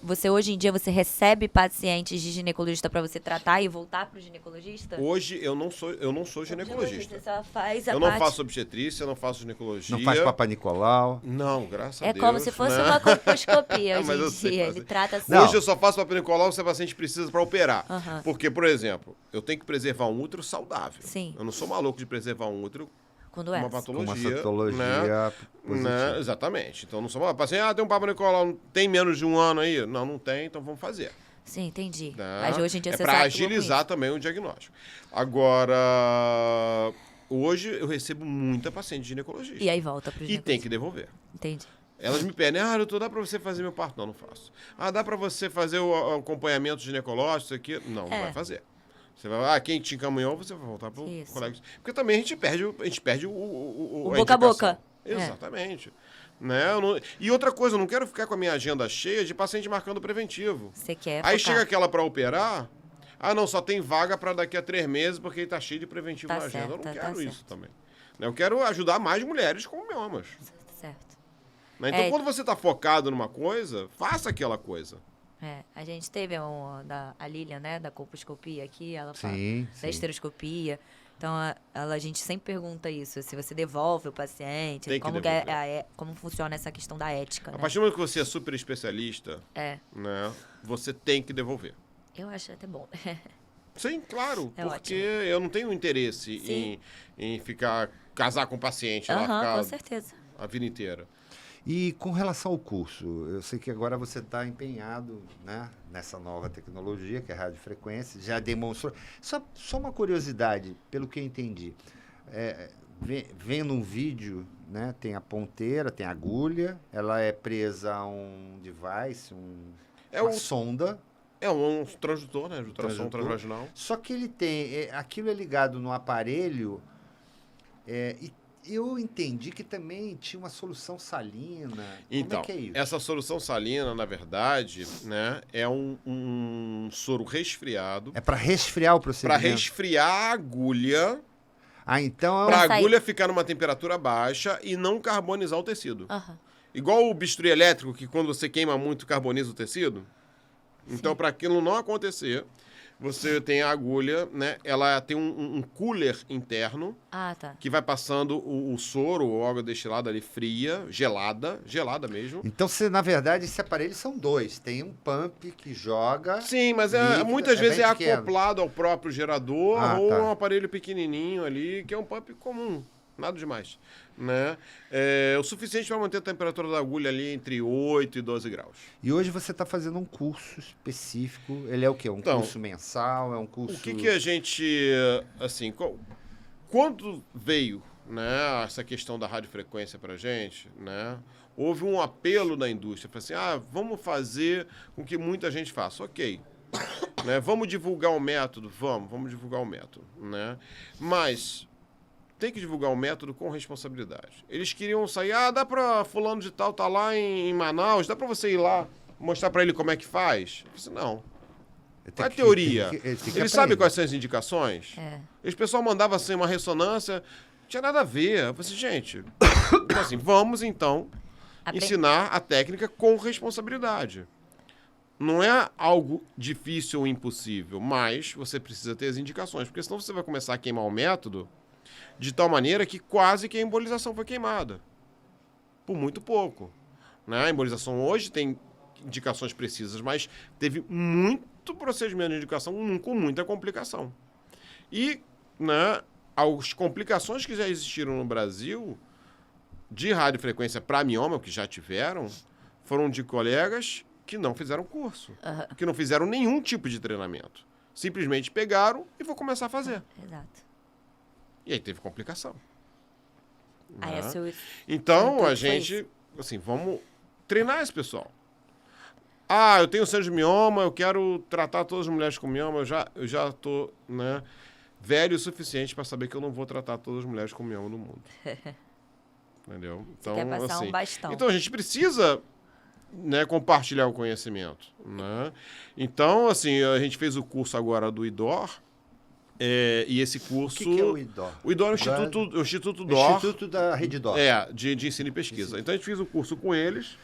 você hoje em dia, você recebe pacientes de ginecologista para você tratar e voltar pro ginecologista? Hoje eu não sou ginecologista. Você só faz a Eu não parte... faço obstetrícia, eu não faço ginecologia. Não faz Papa Nicolau. Não, graças a É Deus. como se fosse né? uma colposcopia Mas eu hoje em sei dia. fazer. Ele trata assim. Não. Hoje eu só faço Papa Nicolau se o paciente precisa para operar. Aham. Porque, por exemplo, eu tenho que preservar um útero saudável. Sim. Eu não sou maluco de preservar um útero Quando com é. uma Com patologia. uma citologia positiva. Exatamente. Então, não sou maluco. O paciente, tem um Papa Nicolau, tem menos de 1 ano aí? Não tem, então vamos fazer. Sim, entendi. Né? Mas hoje em dia você para sabe agilizar também o diagnóstico. Agora, hoje eu recebo muita paciente ginecologista. E aí volta pro E ginecologista. tem que devolver. Entendi. Elas me pedem, doutor, dá pra você fazer meu parto? Não, não faço. Dá pra você fazer o acompanhamento ginecológico, isso aqui? Não, não vai fazer. Você vai, quem te encaminhou, você vai voltar pro colega. Porque também a gente perde o boca a boca. Exatamente. Né? E outra coisa, eu não quero ficar com a minha agenda cheia de paciente marcando preventivo. Você quer Aí focar. chega aquela pra operar, não, só tem vaga pra daqui a 3 meses porque ele tá cheio de preventivo na agenda. Eu não quero isso também. Eu quero ajudar mais mulheres com miomas. Certo. Né? Então, quando você tá focado numa coisa, faça aquela coisa. A gente teve a Lilian, né, da colposcopia aqui, ela fala da esteroscopia. Então, a gente sempre pergunta isso, se você devolve o paciente, como funciona essa questão da ética. A partir do momento que você é super especialista, né, você tem que devolver. Eu acho até bom. Sim, claro, porque ótimo. Eu não tenho interesse em casar com o paciente, lá, ficar com certeza. a vida inteira. E com relação ao curso, eu sei que agora você está empenhado, né, nessa nova tecnologia, que é a radiofrequência, já demonstrou. Só uma curiosidade, pelo que eu entendi. Vendo um vídeo, né, tem a ponteira, tem a agulha, ela é presa a um device, uma sonda. É um transdutor, né, de ultrassom transvaginal. Só que ele tem, aquilo é ligado no aparelho, e eu entendi que também tinha uma solução salina. Então, como é que é isso? Essa solução salina, na verdade, né, é um soro resfriado. É para resfriar o procedimento? Para resfriar a agulha. Então... Para a agulha ficar numa temperatura baixa e não carbonizar o tecido. Igual o bisturi elétrico, que quando você queima muito, carboniza o tecido. Então, para aquilo não acontecer, você tem a agulha, né? Ela tem um cooler interno que vai passando o soro, ou água destilada ali fria, gelada mesmo. Então, na verdade, esse aparelho são dois. Tem um pump que joga... Sim, mas muitas vezes é acoplado ao próprio gerador ou um aparelho pequenininho ali, que é um pump comum. Nada demais, né? É o suficiente para manter a temperatura da agulha ali entre 8 e 12 graus. E hoje você está fazendo um curso específico. Ele é o quê? Curso mensal? É um curso... O que a gente... Assim, quando veio, né, essa questão da radiofrequência para a gente, né, houve um apelo da indústria. Para assim, vamos fazer com que muita gente faça. Ok. Né, vamos divulgar o método? Vamos divulgar o método. Né? Mas... tem que divulgar o método com responsabilidade. Eles queriam sair, dá para fulano de tal, tá lá em Manaus, dá para você ir lá, mostrar para ele como é que faz? Eu disse, não. É a teoria. Ele sabe quais são as indicações? Esse pessoal mandava assim uma ressonância, não tinha nada a ver. Eu falei assim, gente, então, assim, vamos então ensinar a técnica com responsabilidade. Não é algo difícil ou impossível, mas você precisa ter as indicações, porque senão você vai começar a queimar o método de tal maneira que quase que a embolização foi queimada. Por muito pouco. Né? A embolização hoje tem indicações precisas, mas teve muito procedimento de indicação com muita complicação. E, né, as complicações que já existiram no Brasil de radiofrequência para mioma, que já tiveram, foram de colegas que não fizeram curso, que não fizeram nenhum tipo de treinamento. Simplesmente pegaram e vão começar a fazer. Exato. E aí teve complicação. Né? Então, a gente, assim, vamos treinar esse pessoal. Eu tenho câncer de mioma, eu quero tratar todas as mulheres com mioma, eu já tô, né, velho o suficiente para saber que eu não vou tratar todas as mulheres com mioma no mundo. Entendeu? Então, você quer passar assim, um bastão. Então, a gente precisa, né, compartilhar o conhecimento. Né? Então, assim, a gente fez o curso agora do IDOR, e esse curso... O que é o IDOR? O IDOR é o Instituto DOR. Instituto da Rede DOR. De ensino e pesquisa. Então, a gente fez o curso com eles.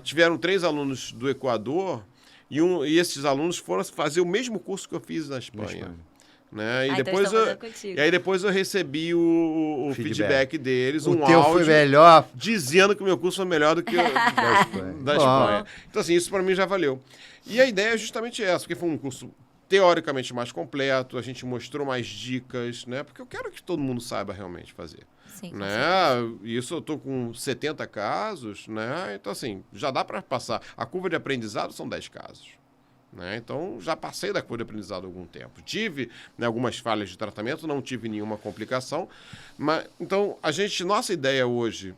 Tiveram 3 alunos do Equador e esses alunos foram fazer o mesmo curso que eu fiz na Espanha. Né? E aí depois eu recebi o feedback deles, um teu áudio foi melhor. dizendo que o meu curso foi melhor do que o da Espanha. Então, assim, isso para mim já valeu. E a ideia é justamente essa, porque foi um curso teoricamente mais completo, a gente mostrou mais dicas, né? Porque eu quero que todo mundo saiba realmente fazer. Sim, com Né? certeza. Isso eu tô com 70 casos, né? Então, assim, já dá para passar. A curva de aprendizado são 10 casos. Né? Então, já passei da curva de aprendizado há algum tempo. Tive, né, algumas falhas de tratamento, não tive nenhuma complicação. Mas, então, nossa ideia hoje,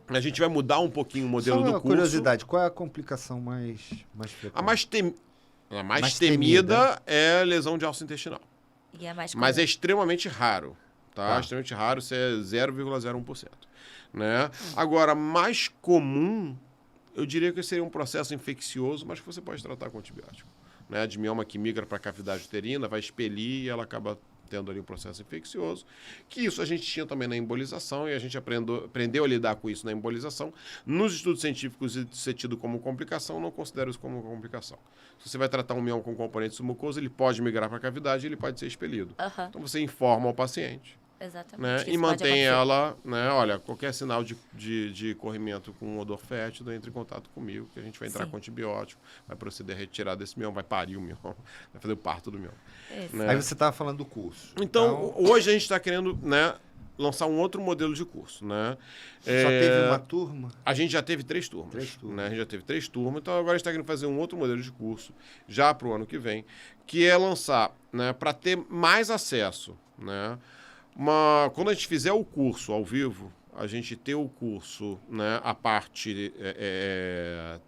a gente vai mudar um pouquinho o modelo Só do uma curso. curiosidade, qual é a complicação mais frequente? A mais Mais temida é lesão de alça intestinal. E é mais Mas é comum. extremamente raro. Tá? Extremamente raro, isso é 0,01%. Né? Agora, mais comum, eu diria que seria um processo infeccioso, mas que você pode tratar com antibiótico. Né? De mioma que migra para a cavidade uterina, vai expelir e ela acaba tendo ali um processo infeccioso. Que isso a gente tinha também na embolização e a gente aprendeu a lidar com isso na embolização. Nos estudos científicos, isso é tido como complicação, eu não considero isso como complicação. Se você vai tratar um mioma com componente mucoso, ele pode migrar para a cavidade e ele pode ser expelido. Então você informa ao paciente. Exatamente. Né? E mantém ela, né? Olha, qualquer sinal de corrimento com odor fétido, entre em contato comigo, que a gente vai entrar com antibiótico, vai proceder a retirar desse mioma, vai parir o mioma, vai fazer o parto do mioma. Né? Aí você estava falando do curso. Então, hoje a gente está querendo, né, lançar um outro modelo de curso. Né? Só teve uma turma? A gente já teve 3 turmas. Né? A gente já teve 3 turmas, então agora a gente está querendo fazer um outro modelo de curso, já para o ano que vem, que é lançar, né, para ter mais acesso, né? Quando a gente fizer o curso ao vivo, a gente ter o curso, né, a parte,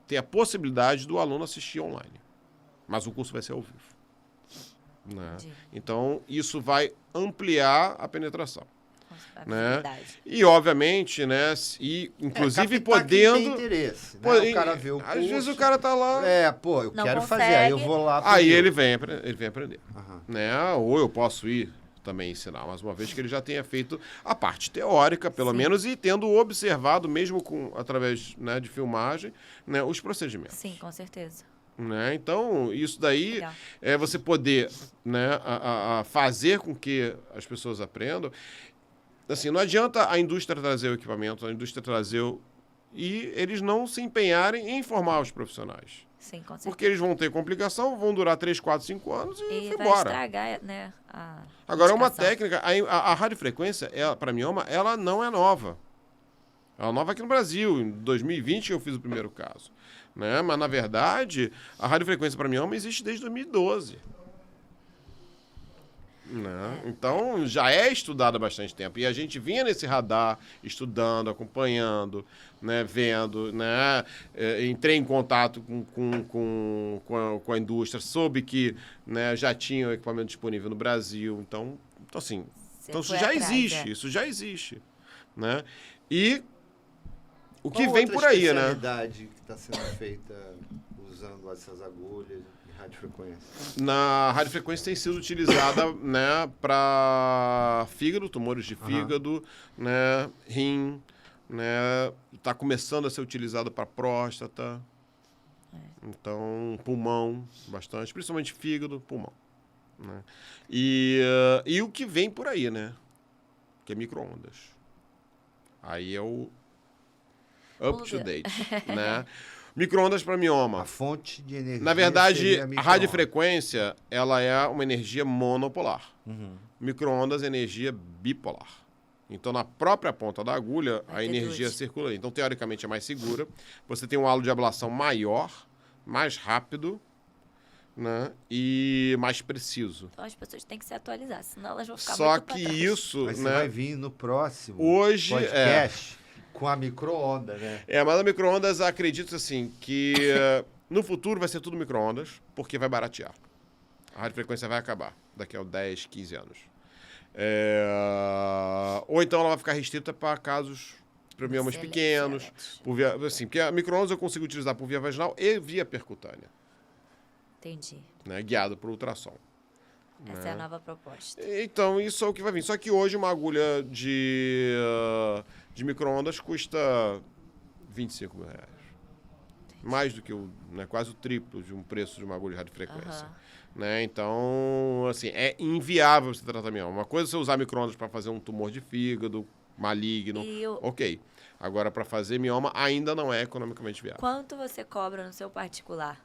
ter a possibilidade do aluno assistir online. Mas o curso vai ser ao vivo. Né? Então, isso vai ampliar a penetração. Né? E, obviamente, né, inclusive podendo... Quem tem interesse, né? O cara vê o curso... Às vezes o cara tá lá... eu não quero consegue. fazer, aí eu vou lá... Aí ele vem aprender. Né? Ou eu posso ir também ensinar, mas uma vez que ele já tenha feito a parte teórica, pelo menos, e tendo observado, mesmo através, né, de filmagem, né, os procedimentos. Sim, com certeza. Né? Então, isso daí é você poder, né, fazer com que as pessoas aprendam. Assim, não adianta a indústria trazer o equipamento, a indústria trazer e eles não se empenharem em informar os profissionais. Sim, com certeza. Porque eles vão ter complicação, vão durar 3, 4, 5 anos e vai vai embora. estragar, né, Agora, uma técnica, a radiofrequência, para mioma, ela não é nova. Ela é nova aqui no Brasil. Em 2020 eu fiz o primeiro caso. Né? Mas, na verdade, a radiofrequência para mioma existe desde 2012. Né? Então, já é estudado há bastante tempo. E a gente vinha nesse radar, estudando, acompanhando, né, vendo, né, entrei em contato com a indústria, soube que, né, já tinha o equipamento disponível no Brasil. Então assim, isso já existe, isso já existe. Né? E o que vem por aí, né? Qual outra especialidade que está sendo feita usando essas agulhas? Radiofrequência. Na radiofrequência tem sido utilizada, né, para fígado, tumores de fígado, né, rim, né, está começando a ser utilizada para próstata, então pulmão, bastante, principalmente fígado, pulmão, né, e o que vem por aí, né, que é micro-ondas. Aí é o up to date, né. Micro-ondas para mioma. A fonte de energia. Na verdade, a radiofrequência, ela é uma energia monopolar. Micro-ondas é energia bipolar. Então, na própria ponta da agulha, a energia circula. Então, teoricamente, é mais segura. Você tem um halo de ablação maior, mais rápido, né? E mais preciso. Então, as pessoas têm que se atualizar, senão elas vão ficar Só muito que pra trás. isso, Mas né? você vai vir no próximo podcast com a micro-onda, né? Mas a micro-ondas, acredito assim, que no futuro vai ser tudo micro-ondas, porque vai baratear. A radiofrequência vai acabar daqui a 10, 15 anos. Ou então ela vai ficar restrita para casos, para miomas pequenos. Porque a micro-ondas eu consigo utilizar por via vaginal e via percutânea. Entendi. Né, guiado por ultrassom. Essa é a nova proposta. Então, isso é o que vai vir. Só que hoje uma agulha de micro-ondas custa R$25 mil. Mais do que quase o triplo de um preço de uma agulha de radiofrequência. Né? Então, assim, é inviável você tratar mioma. Uma coisa é você usar micro-ondas para fazer um tumor de fígado maligno. Ok. Agora, para fazer mioma, ainda não é economicamente viável. Quanto você cobra no seu particular?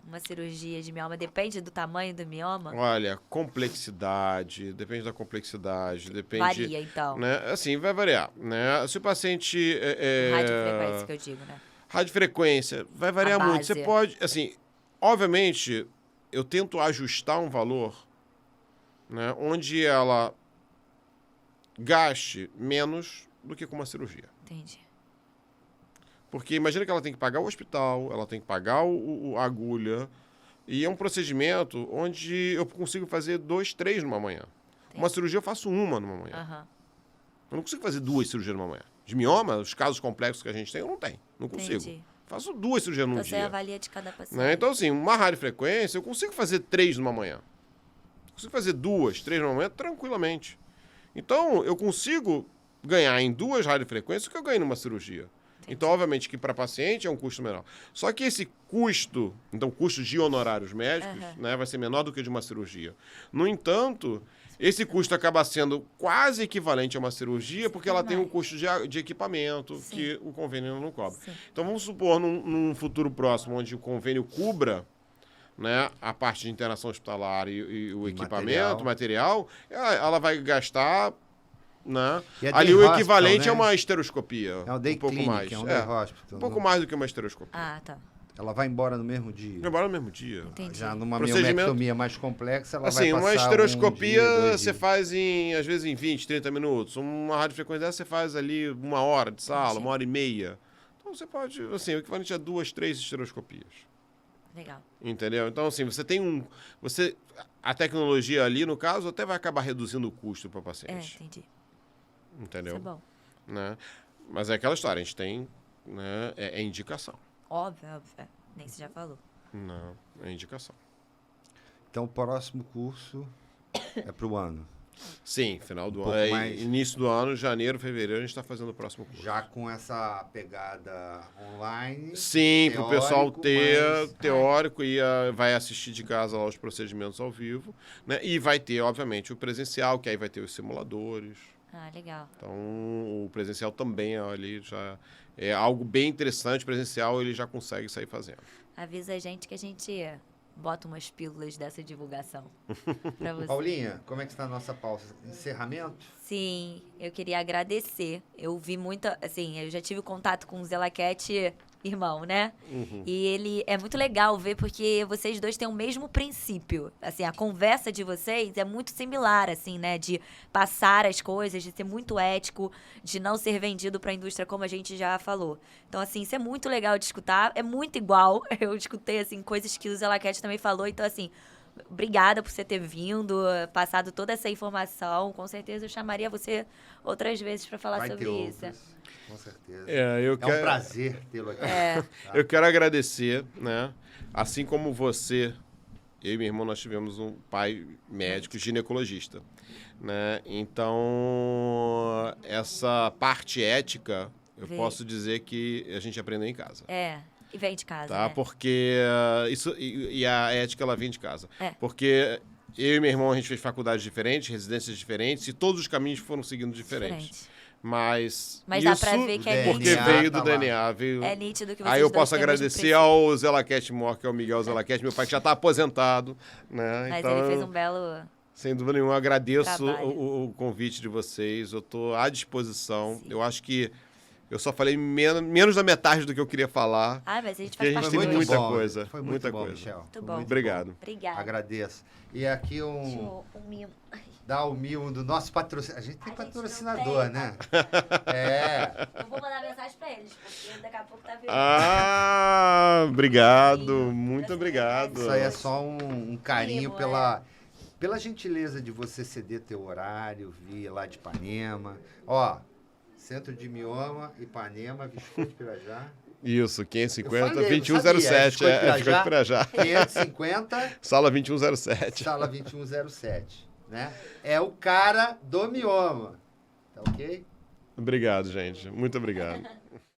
uma cirurgia de mioma? Depende do tamanho do mioma? Olha, complexidade, depende da complexidade, depende... Varia, então. Né? Assim, vai variar, né? Se o paciente... Radiofrequência que eu digo, né? Radiofrequência, vai variar muito. Você pode, assim, obviamente, eu tento ajustar um valor, né, onde ela gaste menos do que com uma cirurgia. Entendi. Porque imagina que ela tem que pagar o hospital, ela tem que pagar a agulha, e é um procedimento onde eu consigo fazer 2, 3 numa manhã. Entendi. Uma cirurgia eu faço uma numa manhã. Uhum. Eu não consigo fazer 2 cirurgias numa manhã. De mioma, os casos complexos que a gente tem, eu não tenho. Não consigo. Entendi. Faço 2 cirurgias num dia. Você avalia de cada paciente. Né? Então, assim, uma radiofrequência, eu consigo fazer 3 numa manhã. Consigo fazer 2, 3 numa manhã tranquilamente. Então, eu consigo ganhar em 2 radiofrequências o que eu ganho numa cirurgia. Entendi. Então, obviamente, que para paciente é um custo menor. Só que esse custo, então, custo de honorários médicos, né, vai ser menor do que de uma cirurgia. No entanto, esse custo acaba sendo quase equivalente a uma cirurgia, porque ela tem um custo de equipamento que o convênio não cobra. Sim. Então, vamos supor, num futuro próximo, onde o convênio cubra, né, a parte de internação hospitalar e o equipamento, material, ela vai gastar... Né? Ali o equivalente, né, é uma esteroscopia. É um day pouco clinic, mais. É um day hospital. Um pouco mais do que uma esteroscopia. Ah, tá. Ela vai embora no mesmo dia. Vai embora no mesmo dia. Entendi. Já numa miomectomia mais complexa, ela vai passar uma esteroscopia 1 dia, 2 você dias. faz às vezes em 20, 30 minutos. Uma radiofrequência dessa você faz ali 1 hora de sala, 1h30. Então você pode, assim, o equivalente a 2, 3 esteroscopias. Legal. Entendeu? Então, assim, você tem a tecnologia ali, no caso, até vai acabar reduzindo o custo para o paciente. Entendi. Entendeu? Isso é bom. Né? Mas é aquela história, a gente tem, né, é indicação. Óbvio. Nem você já falou. Não, é indicação. Então, o próximo curso é para o ano. Sim, final do ano. Mais... Início do ano, janeiro, fevereiro, a gente está fazendo o próximo curso. Já com essa pegada online. Sim, para o pessoal ter teórico e vai assistir de casa lá os procedimentos ao vivo. Né? E vai ter, obviamente, o presencial, que aí vai ter os simuladores. Ah, legal. Então, o presencial também ali já é algo bem interessante. Presencial ele já consegue sair fazendo. Avisa a gente que a gente bota umas pílulas dessa divulgação pra você. Paulinha, como é que está a nossa pausa? Encerramento? Sim, eu queria agradecer. Eu vi muita, assim, eu já tive contato com o Zelaquete, irmão, né? Uhum. E ele é muito legal ver porque vocês dois têm o mesmo princípio. Assim, a conversa de vocês é muito similar, assim, né? De passar as coisas, de ser muito ético, de não ser vendido para a indústria, como a gente já falou. Então, assim, isso é muito legal de escutar. É muito igual. Eu escutei, assim, coisas que o Zelaquete também falou. Então, assim, obrigada por você ter vindo, passado toda essa informação. Com certeza eu chamaria você outras vezes para falar sobre isso. Com certeza. É um prazer tê-lo aqui. Tá? Eu quero agradecer, né? Assim como você, eu e meu irmão, nós tivemos um pai médico ginecologista, né? Então, essa parte ética, eu posso dizer que a gente aprendeu em casa. E vem de casa, tá? Né? Porque isso e a ética, ela vem de casa. É. Porque eu e meu irmão, a gente fez faculdades diferentes, residências diferentes, e todos os caminhos foram seguindo diferentes. Mas dá pra ver que é nítido. Porque veio do DNA. Veio... É nítido que vocês Aí eu dois posso têm o mesmo agradecer princípio. ao Zelaquete Mor, que é o Miguel Zelaquete, meu pai que já está aposentado. Né? Mas então, ele fez um belo... Sem dúvida nenhuma, eu agradeço trabalho. o convite de vocês. Eu estou à disposição. Sim. Eu acho que eu só falei menos da metade do que eu queria falar. Mas a gente faz parte tem do muita bom. coisa. Foi muita bom, coisa. Michel. Muito bom. Obrigado. Obrigada. Agradeço. E aqui um dá o mimo do nosso patrocinador. A gente tem patrocinador, né? Eu vou mandar mensagem pra eles, porque daqui a pouco tá vindo. Obrigado. Muito obrigado. Isso aí é só um carinho pela gentileza de você ceder teu horário, vir lá de Ipanema. Ó, Centro de Mioma, Ipanema, Visconde Pirajá. Isso, 550, falei, 2107. Visconde Pirajá. 550. Sala 2107. Sala 2107. Né? É o cara do mioma. Tá ok? Obrigado, gente. Muito obrigado.